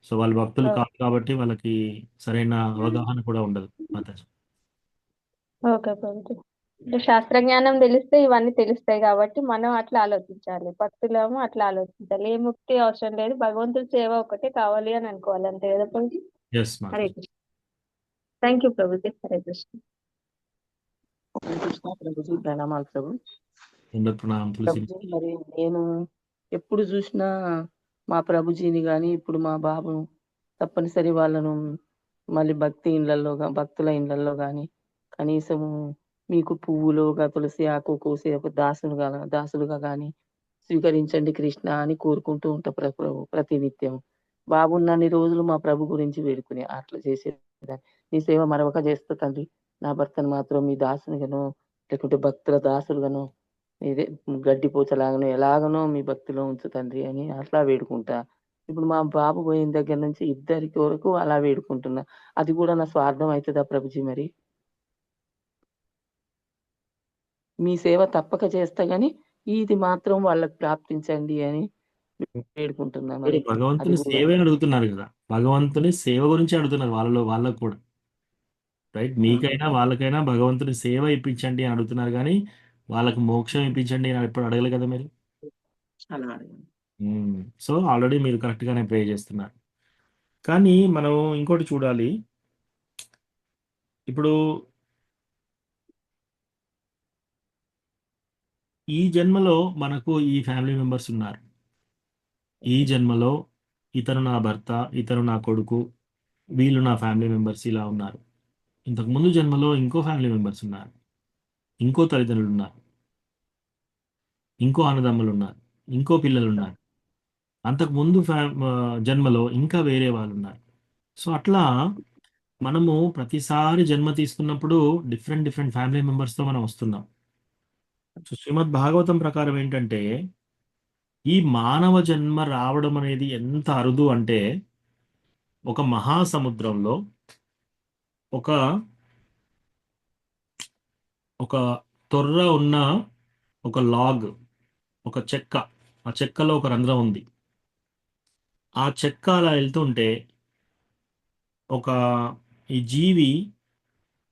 సో వాళ్ళు భక్తులు కాదు కాబట్టి వాళ్ళకి సరైన అవగాహన కూడా ఉండదు. మాతాజీ. ఓకే ప్రభుజీ. అంటే శాస్త్రజ్ఞానం తెలిస్తే ఇవన్నీ తెలుస్తాయి కాబట్టి మనం అట్లా ఆలోచించాలి. భక్తులేమో అట్లా ఆలోచించాలి. ఏ ముక్తి అవసరం లేదు, భగవంతుడి సేవ ఒకటే కావాలి అని అనుకోవాలి. అంతే కదా ప్రభుజీ? ఎస్ హరే మాతాజీ. కృష్ణ. థ్యాంక్ యూ ప్రభుజీ. హరే కృష్ణ. హరే కృష్ణ ప్రభుజీ, ప్రణామాలు ప్రభు. ప్రణామం తులసి. ప్రభుజీ, మరి నేను ఎప్పుడు చూసినా మా ప్రభుజీని కానీ ఇప్పుడు మా బాబు తప్పనిసరి వాళ్ళను మళ్ళీ భక్తుల ఇళ్ళల్లో కానీ కనీసం మీకు పువ్వులుగా తులసి ఆకు కోసేపు దాసులుగా కానీ స్వీకరించండి కృష్ణ అని కోరుకుంటూ ఉంటా ప్రతినిత్యం. బాబున్నన్ని రోజులు మా ప్రభు గురించి వేడుకుని అట్లా చేసేదాన్ని. నీ సేవ మరొక చేస్తా తండ్రి, నా భర్తను మాత్రం మీ దాసునిగానో లేకుంటే భక్తుల దాసులుగానో ఇదే గడ్డిపోచలాగానో ఎలాగనో మీ భక్తిలో ఉంచు తండ్రి అని అట్లా వేడుకుంటా. ఇప్పుడు మా బాబు పోయిన దగ్గర నుంచి ఇద్దరికి వరకు అలా వేడుకుంటున్నా. అది కూడా నా స్వార్థం అవుతుందా ప్రభుజీ? మరి మీ సేవ తప్పక చేస్తా గాని ఇది మాత్రం వాళ్ళకి ప్రాప్తించండి అని వేడుకుంటున్నా. మీరు మరి అది భగవంతుని కూడా సేవే అడుగుతున్నారు కదా, భగవంతుని సేవ గురించి అడుగుతున్నారు వాళ్ళకు కూడా. రైట్, మీకైనా వాళ్ళకైనా భగవంతుని సేవ ఇప్పించండి అని అడుగుతున్నారు, కానీ వాళ్ళకి మోక్షం ఇప్పించండి అని ఎప్పుడు అడగలేదు కదా మీరు. అలా అడగండి. సో ఆల్రెడీ మీరు కరెక్ట్గానే ప్రే చేస్తున్నారు. కానీ మనం ఇంకోటి చూడాలి. ఇప్పుడు ఈ జన్మలో మనకు ఈ ఫ్యామిలీ మెంబర్స్ ఉన్నారు. ఈ జన్మలో ఇతను నా భర్త, ఇతను నా కొడుకు, వీళ్ళు నా ఫ్యామిలీ మెంబర్స్ ఇలా ఉన్నారు. ఇంతకు ముందు జన్మలో ఇంకో ఫ్యామిలీ మెంబర్స్ ఉన్నారు, ఇంకో తల్లిదండ్రులు ఉన్నారు, ఇంకో అన్నదమ్ములు ఉన్నారు, ఇంకో పిల్లలు ఉన్నారు. అంతకు ముందు జన్మలో ఇంకా వేరే వాళ్ళు ఉన్నారు. సో అట్లా మనము ప్రతిసారి జన్మ తీసుకున్నప్పుడు డిఫరెంట్ డిఫరెంట్ ఫ్యామిలీ మెంబర్స్తో మనం వస్తున్నాం. సో శ్రీమద్ భాగవతం ప్రకారం ఏంటంటే, ఈ మానవ జన్మ రావడం అనేది ఎంత అరుదు అంటే, ఒక మహాసముద్రంలో ఒక ఒక తొర్ర ఉన్న ఒక లాగ్, ఒక చెక్క, ఆ చెక్కలో ఒక రంధ్రం ఉంది. ఆ చెక్క అలా వెళ్తుంటే ఈ జీవి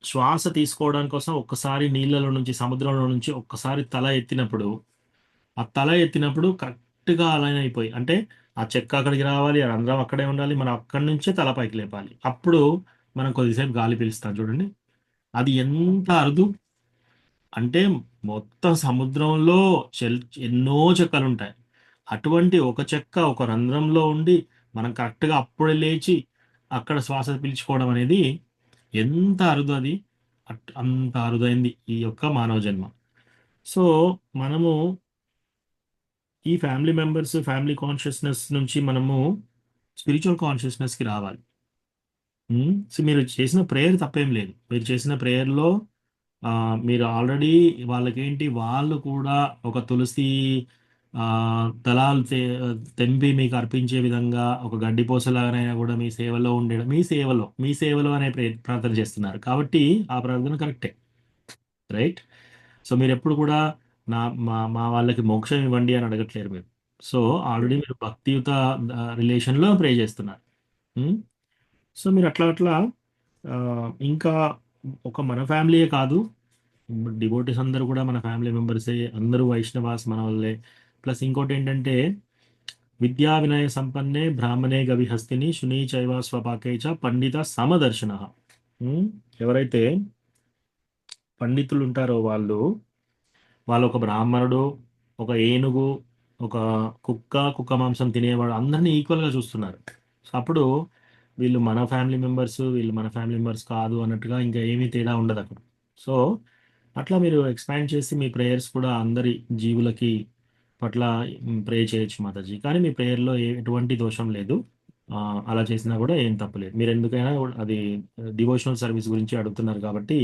శ్వాస తీసుకోవడానికి కోసం ఒక్కసారి నీళ్ళలో నుంచి, సముద్రంలో నుంచి ఒక్కసారి తల ఎత్తినప్పుడు కరెక్ట్గా అలైన్ అయిపోయి, అంటే ఆ చెక్క అక్కడికి రావాలి, ఆ రంధ్రం అక్కడే ఉండాలి, మనం అక్కడి నుంచే తల పైకి లేపాలి. అప్పుడు మనం కొద్దిసేపు గాలి పీలుస్తాం చూడండి. అది ఎంత అరుదు అంటే మొత్తం సముద్రంలో ఎన్నో చెక్కలు ఉంటాయి. అటువంటి ఒక చెక్క ఒక రంధ్రంలో ఉండి మనం కరెక్ట్గా అప్పుడే లేచి అక్కడ శ్వాస పీల్చుకోవడం అనేది ఎంత అరుదు అది. అంత అరుదైంది ఈ యొక్క మానవ జన్మ. సో మనము ఈ ఫ్యామిలీ మెంబర్స్, ఫ్యామిలీ కాన్షియస్నెస్ నుంచి మనము స్పిరిచువల్ కాన్షియస్నెస్కి రావాలి. సో మీరు చేసిన ప్రేయర్ తప్పేం లేదు. మీరు చేసిన ప్రేయర్లో మీరు ఆల్రెడీ వాళ్ళకేంటి, వాళ్ళు కూడా ఒక తులసి దళాలు తెంపి మీకు అర్పించే విధంగా ఒక గడ్డిపోసలాగానైనా కూడా మీ సేవలో ఉండడం, మీ సేవలో అనే ప్రార్థన చేస్తున్నారు కాబట్టి ఆ ప్రార్థన కరెక్టే, రైట్? సో మీరు ఎప్పుడు కూడా మా వాళ్ళకి మోక్షం ఇవ్వండి అని అడగట్లేరు మీరు. సో ఆల్రెడీ మీరు భక్తియుత రిలేషన్లో ప్రే చేస్తున్నారు. సో మీరు అట్లా ఇంకా ఒక మన ఫ్యామిలీయే కాదు, డివోటీస్ అందరూ కూడా మన ఫ్యామిలీ మెంబర్సే, అందరూ వైష్ణవాస్ మన వాళ్ళే. ప్లస్ ఇంకోటి ఏంటంటే విద్యా వినయ సంపన్నే బ్రాహ్మణే గవిహస్తిని శునీ చైవ స్వపాకే చ పండిత సమదర్శన. ఎవరైతే పండితులు ఉంటారో వాళ్ళు ఒక బ్రాహ్మణుడు, ఒక ఏనుగు, ఒక కుక్క మాంసం తినేవాడు అందరినీ ఈక్వల్గా చూస్తున్నారు. సో అప్పుడు వీళ్ళు మన ఫ్యామిలీ మెంబర్స్, వీళ్ళు మన ఫ్యామిలీ మెంబర్స్ కాదు అన్నట్టుగా ఇంకా ఏమీ తేడా ఉండదు అక్కడ. సో అట్లా మీరు ఎక్స్పాండ్ చేసి మీ ప్రేయర్స్ కూడా అందరి జీవులకి పట్ల ప్రే చేయొచ్చు మాతాజీ. కానీ మీ ప్రేయర్లో ఎటువంటి దోషం లేదు. అలా చేసినా కూడా ఏం తప్పలేదు. మీరు ఎందుకైనా అది డివోషనల్ సర్వీస్ గురించి అడుగుతున్నారు కాబట్టి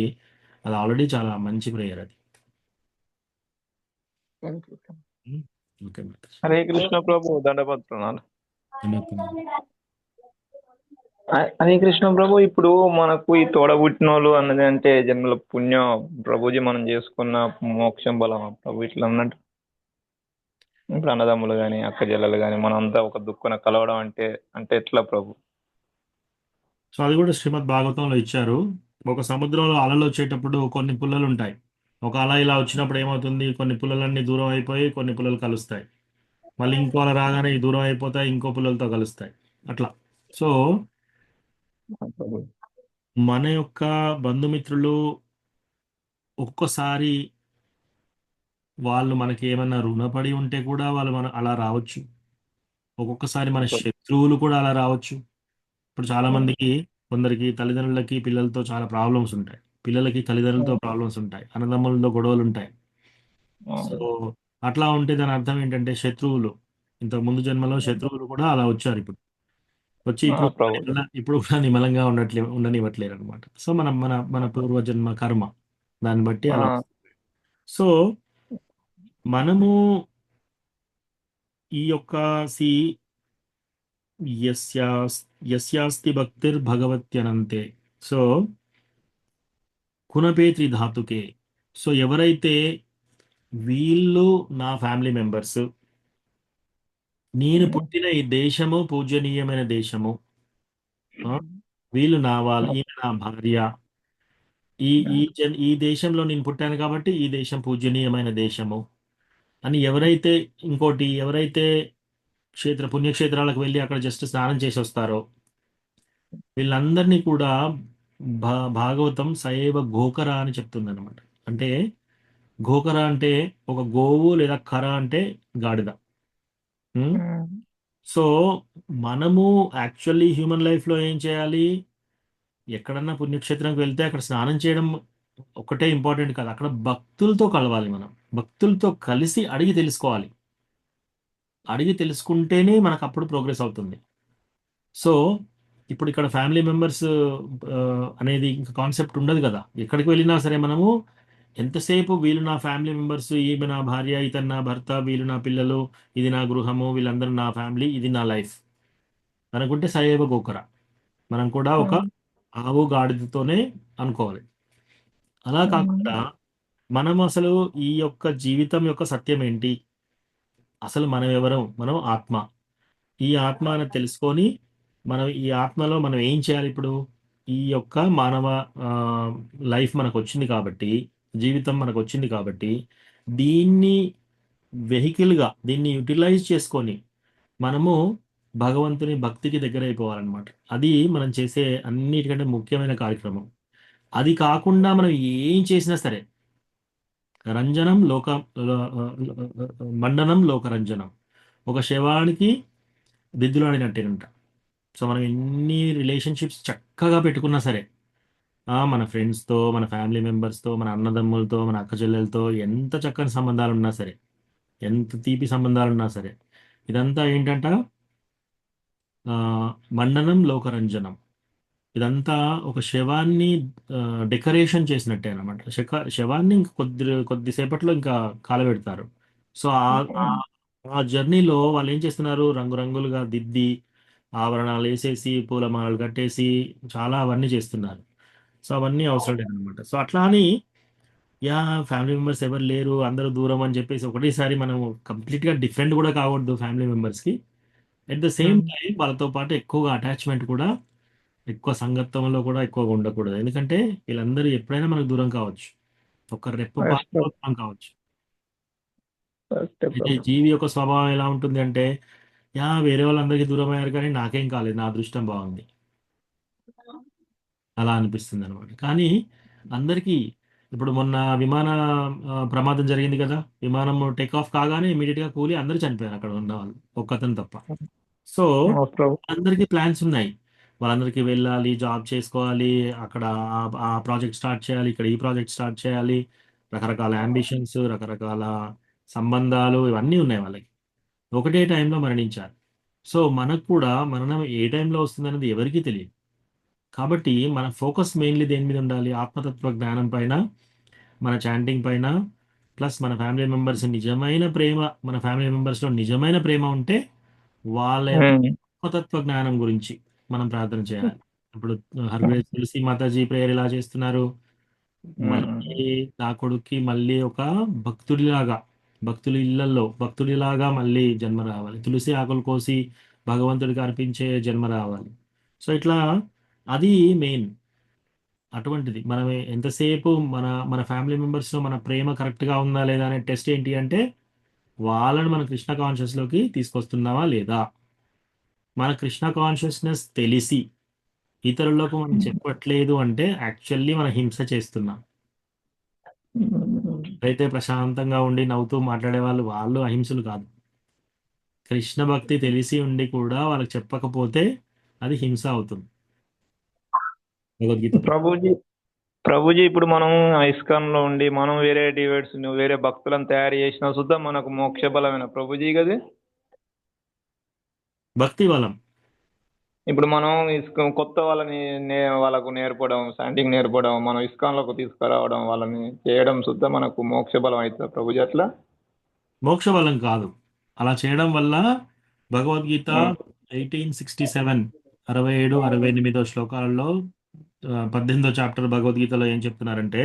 అది ఆల్రెడీ చాలా మంచి ప్రేయర్ అది. ఓకే మాతాజీ. హరే కృష్ణ ప్రభు, దండవత్ ప్రణామాలు. హరే కృష్ణ ప్రభు, ఇప్పుడు మనకు ఈ తోడబుట్టిన వాళ్ళు అన్నది అంటే జన్మల పుణ్యం ప్రభుజీ మనం చేసుకున్న మోక్షం బలం ప్రభు ఇట్లా అన్నట్టు. ఇప్పుడు అన్నదమ్ములు కానీ అక్క చెల్లెలు కానీ మనంతా ఒక దుఃఖన కలవడం అంటే ఎట్లా ప్రభు? సో అది కూడా శ్రీమద్ భాగవతంలో ఇచ్చారు. ఒక సముద్రంలో అలలు వచ్చేటప్పుడు కొన్ని పుల్లలు ఉంటాయి. ఒక అల ఇలా వచ్చినప్పుడు ఏమవుతుంది, కొన్ని పుల్లలన్నీ దూరం అయిపోయి కొన్ని పుల్లలు కలుస్తాయి. మళ్ళీ ఇంకో అల రాగానే ఈ దూరం అయిపోతాయి, ఇంకో పుల్లలతో కలుస్తాయి. అట్లా. సో మన యొక్క బంధుమిత్రులు ఒక్కొక్కసారి వాళ్ళు మనకి ఏమన్నా రుణపడి ఉంటే కూడా వాళ్ళు అలా రావచ్చు. ఒక్కొక్కసారి మన శత్రువులు కూడా అలా రావచ్చు. ఇప్పుడు చాలా మందికి, కొందరికి తల్లిదండ్రులకి పిల్లలతో చాలా ప్రాబ్లమ్స్ ఉంటాయి, పిల్లలకి తల్లిదండ్రులతో ప్రాబ్లమ్స్ ఉంటాయి, అన్నదమ్ములతో గొడవలు ఉంటాయి. సో అట్లా ఉంటే దాని అర్థం ఏంటంటే శత్రువులు, ఇంతకు ముందు జన్మలో శత్రువులు కూడా అలా వచ్చారు, ఇప్పుడు వచ్చి ఇప్పుడు కూడా నిమ్మలంగా ఉండనివ్వట్లేరు అనమాట. సో మన పూర్వజన్మ కర్మ దాన్ని బట్టి అలా. సో మనము ఈ యొక్క యస్యాస్తి భక్తిర్ భగవత్యనంతే. సో కునపేత్రి ధాతుకే. సో ఎవరైతే వీళ్ళు నా ఫ్యామిలీ మెంబర్స్, నేను పుట్టిన ఈ దేశము పూజనీయమైన దేశము, వీళ్ళు నా వాళ్ళు, ఈమె నా భార్య, ఈ దేశంలో నేను పుట్టాను కాబట్టి ఈ దేశం పూజనీయమైన దేశము అని ఎవరైతే పుణ్యక్షేత్రాలకు వెళ్ళి అక్కడ జస్ట్ స్నానం చేసి వస్తారో వీళ్ళందరినీ కూడా భాగవతం సయేవ గోకర అని చెప్తుంది అనమాట. అంటే గోకర అంటే ఒక గోవు, లేదా కర అంటే గాడిద. సో మనము యాక్చువల్లీ హ్యూమన్ లైఫ్లో ఏం చేయాలి, ఎక్కడన్నా పుణ్యక్షేత్రంకి వెళ్తే అక్కడ స్నానం చేయడం ఒకటే ఇంపార్టెంట్ కాదు, అక్కడ భక్తులతో కలవాలి. మనం భక్తులతో కలిసి అడిగి తెలుసుకోవాలి. అడిగి తెలుసుకుంటేనే మనకు అప్పుడు ప్రోగ్రెస్ అవుతుంది. సో ఇప్పుడు ఇక్కడ ఫ్యామిలీ మెంబర్స్ అనేది ఇంకా కాన్సెప్ట్ ఉండదు కదా. ఎక్కడికి వెళ్ళినా సరే మనము ఎంతసేపు వీళ్ళు నా ఫ్యామిలీ మెంబర్స్, ఈమె నా భార్య, ఇతను నా భర్త, వీళ్ళు నా పిల్లలు, ఇది నా గృహము, వీళ్ళందరూ నా ఫ్యామిలీ, ఇది నా లైఫ్ అనుకుంటే సయేవ గోకర. మనం కూడా ఒక ఆవు గాడిదతోనే అనుకోవాలి. అలా కాకుండా మనం అసలు ఈ యొక్క జీవితం యొక్క సత్యం ఏంటి, అసలు మనం ఎవరం, మనం ఆత్మ. ఈ ఆత్మ అని తెలుసుకొని మనం ఈ ఆత్మలో మనం ఏం చేయాలి, ఇప్పుడు ఈ యొక్క మానవ లైఫ్ మనకు వచ్చింది కాబట్టి, జీవితం మనకు వచ్చింది కాబట్టి దీన్ని వెహికల్గా దీన్ని యూటిలైజ్ చేసుకొని మనము భగవంతుని భక్తికి దగ్గర అయిపోవాలన్నమాట. అది మనం చేసే అన్నిటికంటే ముఖ్యమైన కార్యక్రమం. అది కాకుండా మనం ఏం చేసినా సరే రంజనం మండనం లోకరంజనం, ఒక శవానికి దిద్దులు ఆడినట్టేనంట. సో మనం ఎన్ని రిలేషన్షిప్స్ చక్కగా పెట్టుకున్నా సరే, మన ఫ్రెండ్స్తో, మన ఫ్యామిలీ మెంబర్స్తో, మన అన్నదమ్ములతో, మన అక్క చెల్లెలతో ఎంత చక్కని సంబంధాలు ఉన్నా సరే, ఎంత తీపి సంబంధాలు ఉన్నా సరే, ఇదంతా ఏంటంట మండనం లోకరంజనం. ఇదంతా ఒక శవాన్ని డెకరేషన్ చేసినట్టే అనమాట. శవాన్ని ఇంకా కొద్దిసేపట్లో ఇంకా కాలబెడతారు. సో ఆ జర్నీలో వాళ్ళు ఏం చేస్తున్నారు, రంగురంగులుగా దిద్ది ఆభరణాలు వేసేసి పూలమాలలు కట్టేసి చాలా అవన్నీ చేస్తున్నారు. సో అవన్నీ అవసరం లేదనమాట. సో అట్లా అని ఫ్యామిలీ మెంబర్స్ ఎవరు లేరు, అందరూ దూరం అని చెప్పేసి ఒకటేసారి మనం కంప్లీట్గా డిఫరెంట్ కూడా కావద్దు ఫ్యామిలీ మెంబర్స్కి. అట్ ద సేమ్ టైం వాళ్ళతో పాటు ఎక్కువగా అటాచ్మెంట్ కూడా, ఎక్కువ సంగత్వంలో కూడా ఎక్కువగా ఉండకూడదు. ఎందుకంటే వీళ్ళందరూ ఎప్పుడైనా మనకు దూరం కావచ్చు, ఒక రెప్పపాటులో దూరం కావచ్చు. అయితే జీవి యొక్క స్వభావం ఎలా ఉంటుంది అంటే, వేరే వాళ్ళందరికీ దూరం అయ్యారు కానీ నాకేం కాలేదు, నా అదృష్టం బాగుంది, అలా అనిపిస్తుంది అనమాట. కానీ అందరికీ ఇప్పుడు మొన్న విమాన ప్రమాదం జరిగింది కదా, విమానం టేక్ ఆఫ్ కాగానే ఇమీడియట్గా కూలి అందరూ చనిపోయారు అక్కడ ఉన్న వాళ్ళు, ఒక్కతను తప్ప. సో అందరికీ ప్లాన్స్ ఉన్నాయి, వాళ్ళందరికీ వెళ్ళాలి, జాబ్ చేసుకోవాలి, అక్కడ ఆ ప్రాజెక్ట్ స్టార్ట్ చేయాలి, ఇక్కడ ఈ ప్రాజెక్ట్ స్టార్ట్ చేయాలి, రకరకాల అంబిషన్స్, రకరకాల సంబంధాలు ఇవన్నీ ఉన్నాయి వాళ్ళకి. ఒకటే టైంలో మరణించారు. సో మనకు కూడా మరణం ఏ టైంలో వస్తుంది అనేది ఎవరికీ తెలియదు. కాబట్టి మన ఫోకస్ మెయిన్లీ దేని మీద ఉండాలి, ఆత్మతత్వ జ్ఞానం పైన, మన చాంటింగ్ పైన, ప్లస్ మన ఫ్యామిలీ మెంబర్స్ నిజమైన ప్రేమ, మన ఫ్యామిలీ మెంబర్స్లో నిజమైన ప్రేమ ఉంటే వాళ్ళ ఆత్మతత్వ జ్ఞానం గురించి మనం ప్రార్థన చేయాలి. ఇప్పుడు హర్గ్రేవ్ తులసి మాతాజీ ప్రేయర్ ఎలా చేస్తున్నారు, మళ్ళీ నా కొడుక్కి మళ్ళీ ఒక భక్తుడిలాగా మళ్ళీ జన్మ రావాలి, తులసి ఆకులు కోసి భగవంతుడికి అర్పించే జన్మ రావాలి. సో ఇట్లా అది మెయిన్. అటువంటిది మనం ఎంతసేపు మన మన ఫ్యామిలీ మెంబర్స్లో మన ప్రేమ కరెక్ట్గా ఉందా లేదా అనే టెస్ట్ ఏంటి అంటే, వాళ్ళని మన కృష్ణ కాన్షియస్లోకి తీసుకొస్తున్నావా లేదా. మన కృష్ణ కాన్షియస్నెస్ తెలిసి ఇతరులకు మనం చెప్పట్లేదు అంటే యాక్చువల్లీ మనం హింస చేస్తున్నాం. అయితే ప్రశాంతంగా ఉండి నవ్వుతూ మాట్లాడే వాళ్ళు అహింసలు కాదు. కృష్ణ భక్తి తెలిసి ఉండి కూడా వాళ్ళకి చెప్పకపోతే అది హింస అవుతుంది. భగవద్గీత ప్రభుజీ ఇప్పుడు మనం ఇస్కాన్ లో ఉండి మనం వేరే డివైడ్స్ వేరే భక్తులను తయారు చేసిన సుద్ధా మనకు మోక్ష బలమైన ప్రభుజీ కదా భక్తి బలం. ఇప్పుడు మనం కొత్త వాళ్ళని వాళ్ళకు నేర్పడం, శాంటింగ్ నేర్పడం, మనం ఇస్కాన్లోకి తీసుకురావడం, వాళ్ళని చేయడం సుద్ధా మనకు మోక్ష బలం అవుతుంది ప్రభుజీ. అట్లా మోక్ష బలం కాదు, అలా చేయడం వల్ల భగవద్గీత 1867 67 68 శ్లోకాలలో 18వ చాప్టర్ భగవద్గీతలో ఏం చెప్తున్నారంటే,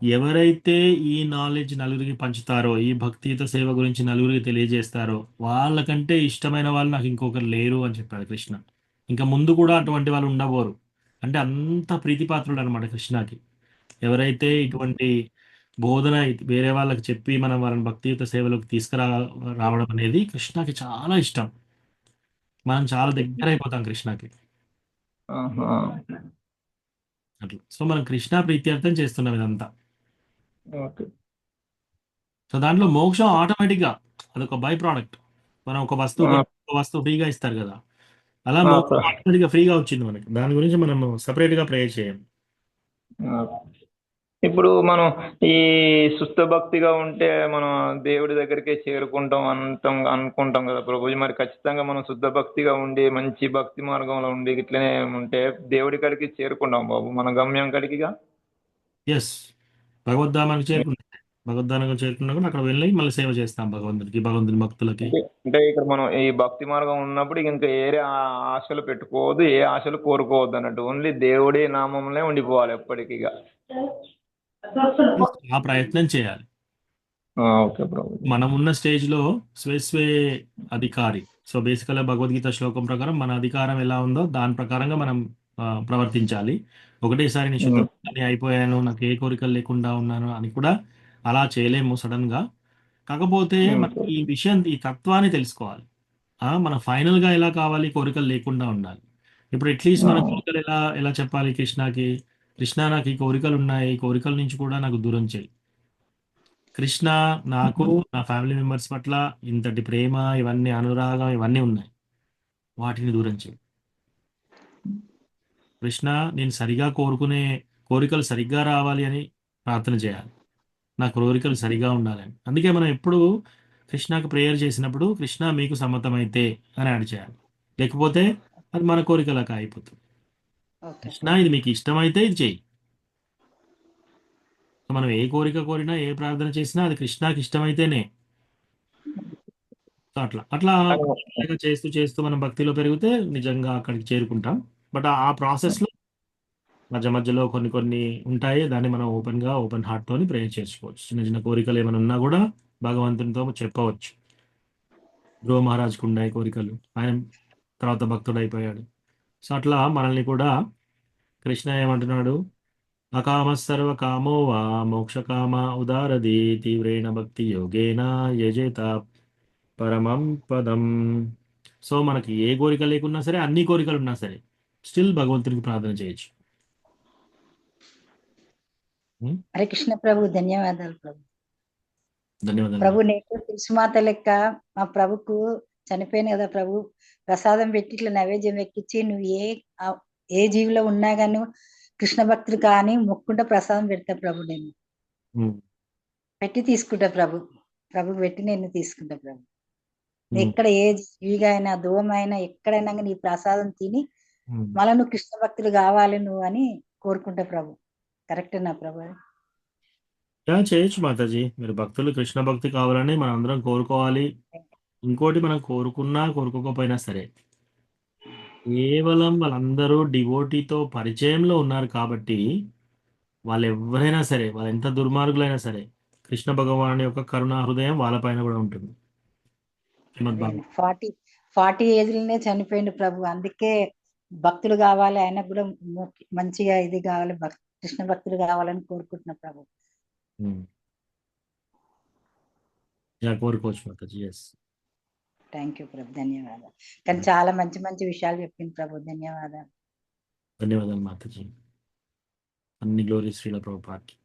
ఎవరైతే ఈ నాలెడ్జ్ నలుగురికి పంచుతారో, ఈ భక్తియుత సేవ గురించి నలుగురికి తెలియజేస్తారో, వాళ్ళకంటే ఇష్టమైన వాళ్ళు నాకు ఇంకొకరు లేరు అని చెప్పాడు కృష్ణ. ఇంకా ముందు కూడా అటువంటి వాళ్ళు ఉండబోరు. అంటే అంత ప్రీతిపాత్రుడు అనమాట కృష్ణకి. ఎవరైతే ఇటువంటి బోధన వేరే వాళ్ళకి చెప్పి మనం వాళ్ళని భక్తియుత సేవలోకి రావడం అనేది కృష్ణకి చాలా ఇష్టం. మనం చాలా దగ్గర అయిపోతాం కృష్ణకి అట్లా. సో మనం కృష్ణ ప్రీత్యర్థం చేస్తున్నాం ఇదంతా. సో దాంట్లో మోక్షం ఆటోమేటిక్గా అదొక బై ప్రోడక్ట్. మనం ఒక వస్తువు ఫ్రీగా ఇస్తారు కదా, అలా మోక్షం ఆటోమేటిక్గా ఫ్రీగా వచ్చింది మనకి. దాని గురించి మనం సపరేట్గా ప్రేయర్ చేయం. ఇప్పుడు మనం ఈ సుస్థ భక్తిగా ఉంటే మనం దేవుడి దగ్గరికే చేరుకుంటాం అనుకుంటాం కదా ప్రభుజీ. మరి ఖచ్చితంగా మనం శుద్ధ భక్తిగా ఉండి మంచి భక్తి మార్గంలో ఉండి ఇట్లనే ఉంటే దేవుడి కాడికి చేరుకుంటాం బాబు, మన గమ్యం కాడికిగా. ఎస్, భగవద్ధామానికి చేరుకున్నా కూడా అక్కడ వెళ్ళి మళ్ళీ సేవ చేస్తాం భగవంతుడికి, భగవంతుని భక్తులకి. అంటే ఇక్కడ మనం ఈ భక్తి మార్గం ఉన్నప్పుడు ఇంకా ఏ ఆశలు పెట్టుకోవద్దు, ఏ ఆశలు కోరుకోవద్దు అన్నట్టు, ఓన్లీ దేవుడి నామంలో ఉండిపోవాలి ఎప్పటికీగా. ఆ ప్రయత్నం చేయాలి. మనం ఉన్న స్టేజ్ లో స్వే అధికారి. సో బేసికల్గా భగవద్గీత శ్లోకం ప్రకారం మన అధికారం ఎలా ఉందో దాని ప్రకారంగా మనం ప్రవర్తించాలి. ఒకటేసారి నేను శుద్ధ అయిపోయాను, నాకు ఏ కోరికలు లేకుండా ఉన్నాను అని కూడా అలా చేయలేము సడన్ గా. కాకపోతే మనకి ఈ విషయం, ఈ తత్వాన్ని తెలుసుకోవాలి. మన ఫైనల్ గా ఎలా కావాలి, కోరికలు లేకుండా ఉండాలి. ఇప్పుడు అట్లీస్ట్ మన కోరికలు ఎలా ఎలా చెప్పాలి కృష్ణకి, కృష్ణ నాకు ఈ కోరికలు ఉన్నాయి, ఈ కోరికల నుంచి కూడా నాకు దూరం చేయి. కృష్ణ, నాకు నా ఫ్యామిలీ మెంబర్స్ పట్ల ఇంతటి ప్రేమ, ఇవన్నీ అనురాగం, ఇవన్నీ ఉన్నాయి, వాటిని దూరం చేయి. కృష్ణ, నేను సరిగా కోరుకునే కోరికలు సరిగ్గా రావాలి అని ప్రార్థన చేయాలి, నా కోరికలు సరిగా ఉండాలని. అందుకే మనం ఎప్పుడు కృష్ణకు ప్రేయర్ చేసినప్పుడు కృష్ణ మీకు సమ్మతమైతే అని యాడ్ చేయాలి, లేకపోతే అది మన కోరికలాగా అయిపోతుంది. ఓకే కృష్ణ, ఇది మీకు ఇష్టమైతే ఇది చేయి. సో మనం ఏ కోరిక కోరినా, ఏ ప్రార్థన చేసినా అది కృష్ణకి ఇష్టమైతేనే. సో అట్లా అట్లా మెల్లగా చేస్తూ చేస్తూ మనం భక్తిలో పెరిగితే నిజంగా అక్కడికి చేరుకుంటాం. బట్ ఆ ప్రాసెస్లో మధ్య మధ్యలో కొన్ని కొన్ని ఉంటాయి, దాన్ని మనం ఓపెన్ హార్ట్ తోని ప్రేయర్ చేసుకోవచ్చు. చిన్న చిన్న కోరికలు ఏమైనా ఉన్నా కూడా భగవంతునితో చెప్పవచ్చు. ధ్రువ మహారాజ్కు ఉన్నాయి కోరికలు, ఆయన తర్వాత భక్తుడు అయిపోయాడు. సో అట్లా మనల్ని కూడా కృష్ణ ఏమంటున్నాడు, అకామ సర్వ కామో వా మోక్షకామ ఉదారది తీవ్రేణ భక్తి యోగేన యజేత పరమం పదం. సో మనకి ఏ కోరిక లేకున్నా సరే, అన్ని కోరికలు ఉన్నా సరే, స్టిల్ భగవంతునికి ప్రార్థన చేయొచ్చు. హరే కృష్ణ ప్రభు, ధన్యవాదాలు ప్రభు. ధన్యవాదాలు. ప్రభు నేను తులసిమాత లెక్క మా ప్రభుకు చనిపోయాను కదా ప్రభు, ప్రసాదం పెట్టి ఇట్లా నైవేద్యం ఎక్కించి నువ్వు ఏ జీవిలో ఉన్నా కానీ కృష్ణ భక్తులు కానీ మొక్కుంటే ప్రసాదం పెడతా ప్రభు. నేను పెట్టి తీసుకుంటా ప్రభు, ప్రభుకి పెట్టి నేను తీసుకుంటా ప్రభు. ఎక్కడ ఏ జీవిగా అయినా దూవమైనా ఎక్కడైనా నీ ప్రసాదం తిని మళ్ళీ నువ్వు కృష్ణ భక్తులు కావాలి నువ్వు అని కోరుకుంటా ప్రభు. కరెక్టేనా ప్రభు? చేయొచ్చు మాతాజీ, మీరు భక్తులు కృష్ణ భక్తి కావాలని మనం అందరం కోరుకోవాలి. ఇంకోటి, మనం కోరుకున్నా కోరుకోకపోయినా సరే, కేవలం వాళ్ళందరూ డివోటీతో పరిచయంలో ఉన్నారు కాబట్టి వాళ్ళు ఎవరైనా సరే, వాళ్ళు ఎంత దుర్మార్గులైనా సరే, కృష్ణ భగవాన్ యొక్క కరుణా హృదయం వాళ్ళపైన కూడా ఉంటుంది. 40 ఏజ్లనే చనిపోయింది ప్రభు. అందుకే భక్తులు కావాలి, ఆయనకు కూడా మంచిగా ఇది కావాలి, కృష్ణ భక్తులు కావాలని కోరుకుంటున్నా ప్రభు. కోరుకోవచ్చు మాతాజీ. ఎస్, థ్యాంక్ యూ ప్రభు, ధన్యవాదాలు. కానీ చాలా మంచి మంచి విషయాలు చెప్పింది ప్రభు, ధన్యవాదాలు. ధన్యవాదాలు మాతాజీ. అన్ని గ్లోరీ శ్రీల ప్రభుపాకి.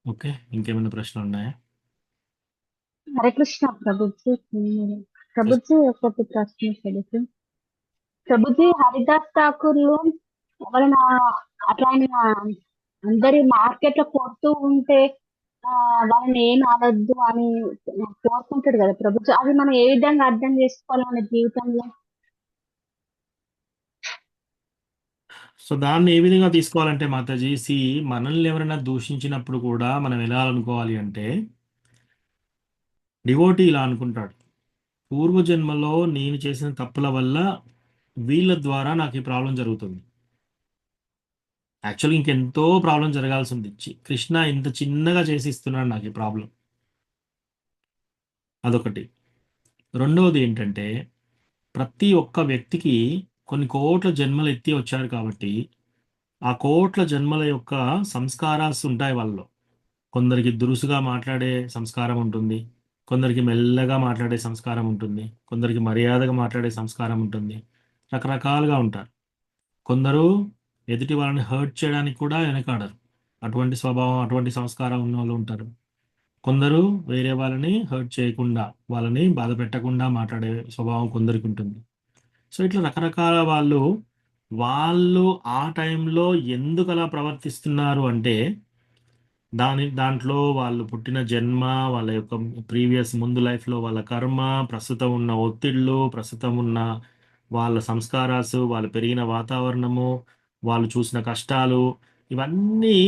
ఓకే, ఇంకేమైనా ప్రశ్నలు ఉన్నాయా? హరే కృష్ణ ప్రభుజీ. ప్రభుజీ ఒకటి ప్రశ్న తెలుసు ప్రభుజీ. హరిదాస్ ఠాకూర్లు ఎవరైనా అట్లా అందరి మార్కెట్ లో కొడుతూ ఉంటే వాళ్ళని ఏం అనొద్దు అని కోరుకుంటాడు కదా ప్రభుజీ, అది మనం ఏ విధంగా అర్థం చేసుకోవాలి మన జీవితంలో? సో దాన్ని ఏ విధంగా తీసుకోవాలంటే మాతాజీ, మనల్ని ఎవరైనా దూషించినప్పుడు కూడా మనం ఎలా అనుకోవాలి అంటే, డివోటీ ఇలా అనుకుంటాడు, పూర్వజన్మలో నేను చేసిన తప్పుల వల్ల వీళ్ళ ద్వారా నాకు ఈ ప్రాబ్లం జరుగుతుంది. యాక్చువల్గా ఇంకెంతో ప్రాబ్లం జరగాల్సి ఉంది, కృష్ణ ఇంత చిన్నగా చేసి ఇస్తున్నాడు నాకు ఈ ప్రాబ్లం. అదొకటి. రెండవది ఏంటంటే, ప్రతి ఒక్క వ్యక్తికి కొన్ని కోట్ల జన్మలు ఎత్తి వచ్చారు కాబట్టి ఆ కోట్ల జన్మల యొక్క సంస్కారాలు ఉంటాయి వాళ్ళలో. కొందరికి దురుసుగా మాట్లాడే సంస్కారం ఉంటుంది, కొందరికి మెల్లగా మాట్లాడే సంస్కారం ఉంటుంది, కొందరికి మర్యాదగా మాట్లాడే సంస్కారం ఉంటుంది, రకరకాలుగా ఉంటారు. కొందరు ఎదుటి వాళ్ళని హర్ట్ చేయడానికి కూడా వెనకాడరు, అటువంటి స్వభావం, అటువంటి సంస్కారం ఉన్న వాళ్ళు ఉంటారు. కొందరు వేరే వాళ్ళని హర్ట్ చేయకుండా, వాళ్ళని బాధ పెట్టకుండా మాట్లాడే స్వభావం కొందరికి ఉంటుంది. సో ఇట్లా రకరకాల వాళ్ళు ఆ టైంలో ఎందుకు అలా ప్రవర్తిస్తున్నారు అంటే, దాంట్లో వాళ్ళు పుట్టిన జన్మ, వాళ్ళ యొక్క ప్రీవియస్ ముందు లైఫ్లో వాళ్ళ కర్మ, ప్రస్తుతం ఉన్న ఒత్తిళ్ళు, ప్రస్తుతం ఉన్న వాళ్ళ సంస్కారాలు, వాళ్ళు పెరిగిన వాతావరణము, వాళ్ళు చూసిన కష్టాలు, ఇవన్నీ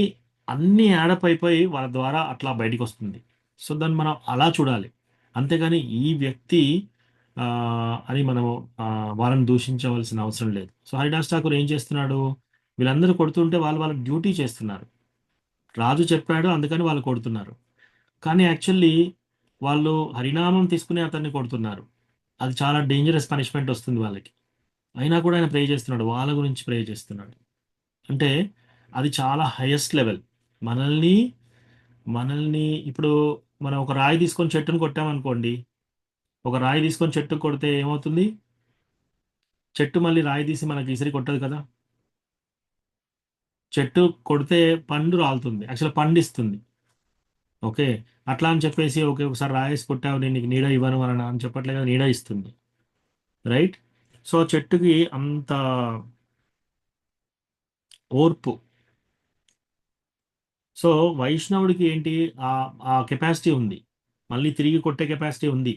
అన్నీ యాడప్ అయిపోయి వాళ్ళ ద్వారా అట్లా బయటికి వస్తుంది. సో దాన్ని మనం అలా చూడాలి, అంతేగాని ఈ వ్యక్తి అని మనము వాళ్ళని దూషించవలసిన అవసరం లేదు. సో హరిదాస్ ఠాకూర్ ఏం చేస్తున్నాడు, వీళ్ళందరూ కొడుతుంటే వాళ్ళ డ్యూటీ చేస్తున్నారు. రాజు చెప్పాడు అందుకని వాళ్ళు కొడుతున్నారు, కానీ యాక్చువల్లీ వాళ్ళు హరినామం తీసుకుని అతన్ని కొడుతున్నారు. అది చాలా డేంజరస్ పనిష్మెంట్ వస్తుంది వాళ్ళకి. అయినా కూడా ఆయన ప్రే చేస్తున్నాడు, వాళ్ళ గురించి ప్రే చేస్తున్నాడు. అంటే అది చాలా హైయెస్ట్ లెవెల్. మనల్ని మనల్ని ఇప్పుడు మనం ఒక రాయి తీసుకొని చెట్టును కొట్టామనుకోండి, ఒక రాయి తీసుకొని చెట్టుకు కొడితే ఏమవుతుంది? చెట్టు మళ్ళీ రాయి తీసి మనకి ఇసిరి కొట్టదు కదా. చెట్టు కొడితే పండు రాలుతుంది, యాక్చువల్ పండు ఇస్తుంది. ఓకే, అట్లా అని చెప్పేసి ఓకే ఒకసారి రాయేసి కొట్టావు నేను నీకు నీడ ఇవ్వను అని చెప్పట్లే కదా, నీడ ఇస్తుంది, రైట్? సో చెట్టుకి అంత ఓర్పు. సో వైష్ణవుడికి ఏంటి, ఆ ఆ కెపాసిటీ ఉంది, మళ్ళీ తిరిగి కొట్టే కెపాసిటీ ఉంది.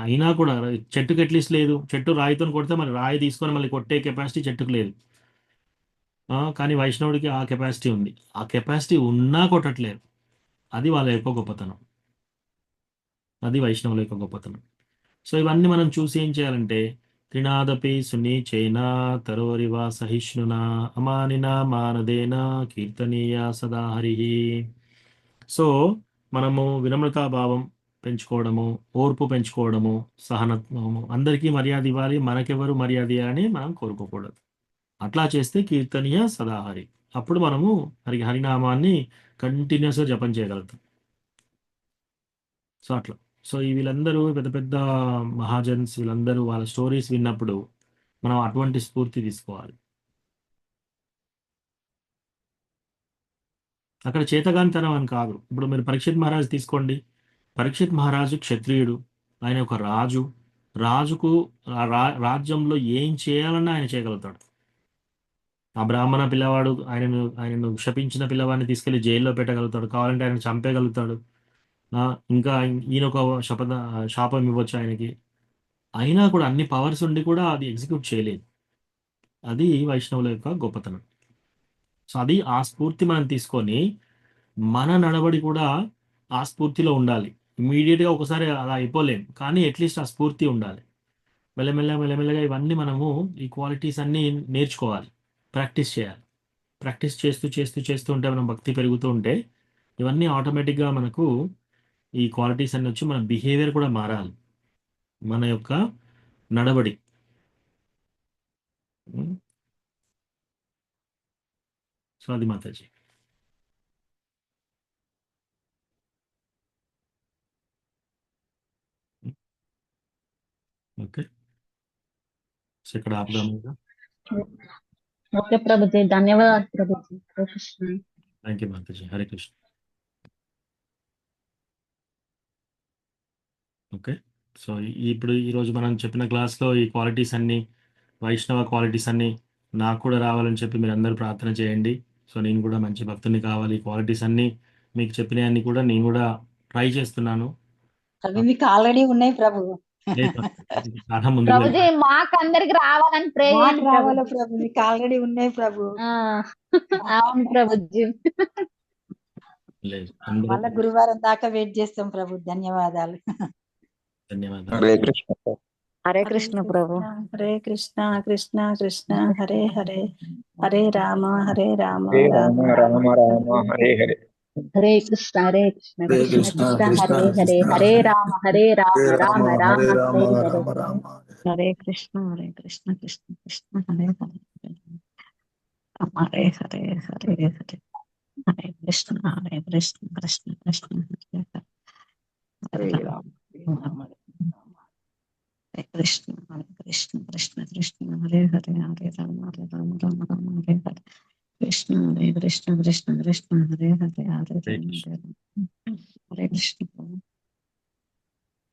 అయినా కూడా చెట్టుకి అట్లీస్ట్ లేదు. చెట్టు రాయితో కొడితే మరి రాయి తీసుకొని మళ్ళీ కొట్టే కెపాసిటీ చెట్టుకు లేదు. కానీ వైష్ణవుడికి ఆ కెపాసిటీ ఉంది. ఆ కెపాసిటీ ఉన్నా కొట్టట్లేదు. అది వాళ్ళ యొక్క గొప్పతనం, అది వైష్ణవుల యొక్క గొప్పతనం. సో ఇవన్నీ మనం చూసి ఏం చేయాలంటే, త్రినాదపి సునీచేన తరోరివ సహిష్ణునా అమానినా మానదేన కీర్తనీయ సదా హరి. సో మనము వినమ్రతాభావం పెంచుకోవడము, ఓర్పు పెంచుకోవడము, సహనత్వము, అందరికీ మర్యాద ఇవ్వాలి, మనకెవరు మర్యాద ఇవ్వాలని మనం కోరుకోకూడదు. అట్లా చేస్తే కీర్తనీయ సదాహరి, అప్పుడు మనము హరినామాన్ని కంటిన్యూస్గా జపం చేయగలుగుతాం. సో అట్లా. సో ఈ వీళ్ళందరూ పెద్ద పెద్ద మహాజన్స్, వీళ్ళందరూ వాళ్ళ స్టోరీస్ విన్నప్పుడు మనం అటువంటి స్ఫూర్తి తీసుకోవాలి. అక్కడ చేతగానితనం అని కాదు. ఇప్పుడు మీరు పరీక్షిత్ మహారాజ్ తీసుకోండి. పరీక్షిత్ మహారాజు క్షత్రియుడు, ఆయన ఒక రాజు. రాజుకు రాజ్యంలో ఏం చేయాలన్నా ఆయన చేయగలుగుతాడు. ఆ బ్రాహ్మణ పిల్లవాడు ఆయనను శపించిన పిల్లవాడిని తీసుకెళ్లి జైల్లో పెట్టగలుగుతాడు, కావాలంటే ఆయన చంపేయగలుగుతాడు. ఇంకా ఈయన ఒక శాపం ఇవ్వచ్చు ఆయనకి. అయినా కూడా అన్ని పవర్స్ ఉండి కూడా అది ఎగ్జిక్యూట్ చేయలేదు. అది వైష్ణవుల యొక్క గొప్పతనం. సో అది ఆ స్ఫూర్తి మనం తీసుకొని మన నడవడి కూడా ఆ స్ఫూర్తిలో ఉండాలి. ఇమీడియట్గా ఒకసారి అలా అయిపోలేం, కానీ అట్లీస్ట్ ఆ స్ఫూర్తి ఉండాలి. మెల్లమెల్లగా ఇవన్నీ మనము ఈ క్వాలిటీస్ అన్నీ నేర్చుకోవాలి, ప్రాక్టీస్ చేయాలి. ప్రాక్టీస్ చేస్తూ ఉంటే మనం భక్తి పెరుగుతూ ఉంటే ఇవన్నీ ఆటోమేటిక్గా మనకు ఈ క్వాలిటీస్ అన్ని వచ్చి మన బిహేవియర్ కూడా మారాలి, మన యొక్క నడవడి. సో అది మాతాజీ. ఓకే, సో ఇక్కడ ఆపుదాము. ఓకే ప్రభుజీ, ధన్యవాదాలు Prabhuji. Hare Krishna. Thank you Mataji. Hare Krishna. Okay, so ఇప్పుడు ఈరోజు మనం చెప్పిన క్లాస్లో ఈ క్వాలిటీస్ అన్నీ, వైష్ణవ క్వాలిటీస్ అన్నీ నాకు కూడా రావాలని చెప్పి మీరు అందరూ ప్రార్థన చేయండి. సో నేను కూడా మంచి భక్తుని కావాలి. ఈ క్వాలిటీస్ అన్నీ మీకు చెప్పినవన్నీ కూడా నేను కూడా ట్రై చేస్తున్నాను. అవి మీకు ఆల్రెడీ ఉన్నాయి ప్రభు. చాలా ముందు ప్రభుజీ మాకు అందరికి రావాలని ప్రే చేయండి రావాలా ప్రభు, మీకు ఆల్రెడీ ఉన్నాయి ప్రభు. అవును ప్రభుజీ. లేదు, మళ్ళా గురువారం దాకా వెయిట్ చేస్తాం ప్రభు. ధన్యవాదాలు. ధన్యవాదాలు. హరే కృష్ణ. హరే కృష్ణ ప్రభు. హరే కృష్ణ కృష్ణ కృష్ణ హరే హరే, హరే రామ రామ హరే రామ రామ రామ హరే హరే. హరే కృష్ణ కృష్ణ హరే కృష్ణ కృష్ణ కృష్ణ కృష్ణ హరే హరే, కృష్ణ హరే రామ రామ హరే రామ రామ హరే హరే హరే. రామ రామ హరే కృష్ణ కృష్ణ కృష్ణ హరే హరే, హరే హరే హరే హరే, హరే కృష్ణ కృష్ణ కృష్ణ కృష్ణ హరే హరే, హరే రామ హరే కృష్ణ కృష్ణ కృష్ణ కృష్ణ హరే హరే, హరే రామ రామ రామ హరే హరే, కృష్ణ కృష్ణ కృష్ణ కృష్ణ హరే హరే, హరే రామ హరే కృష్ణ.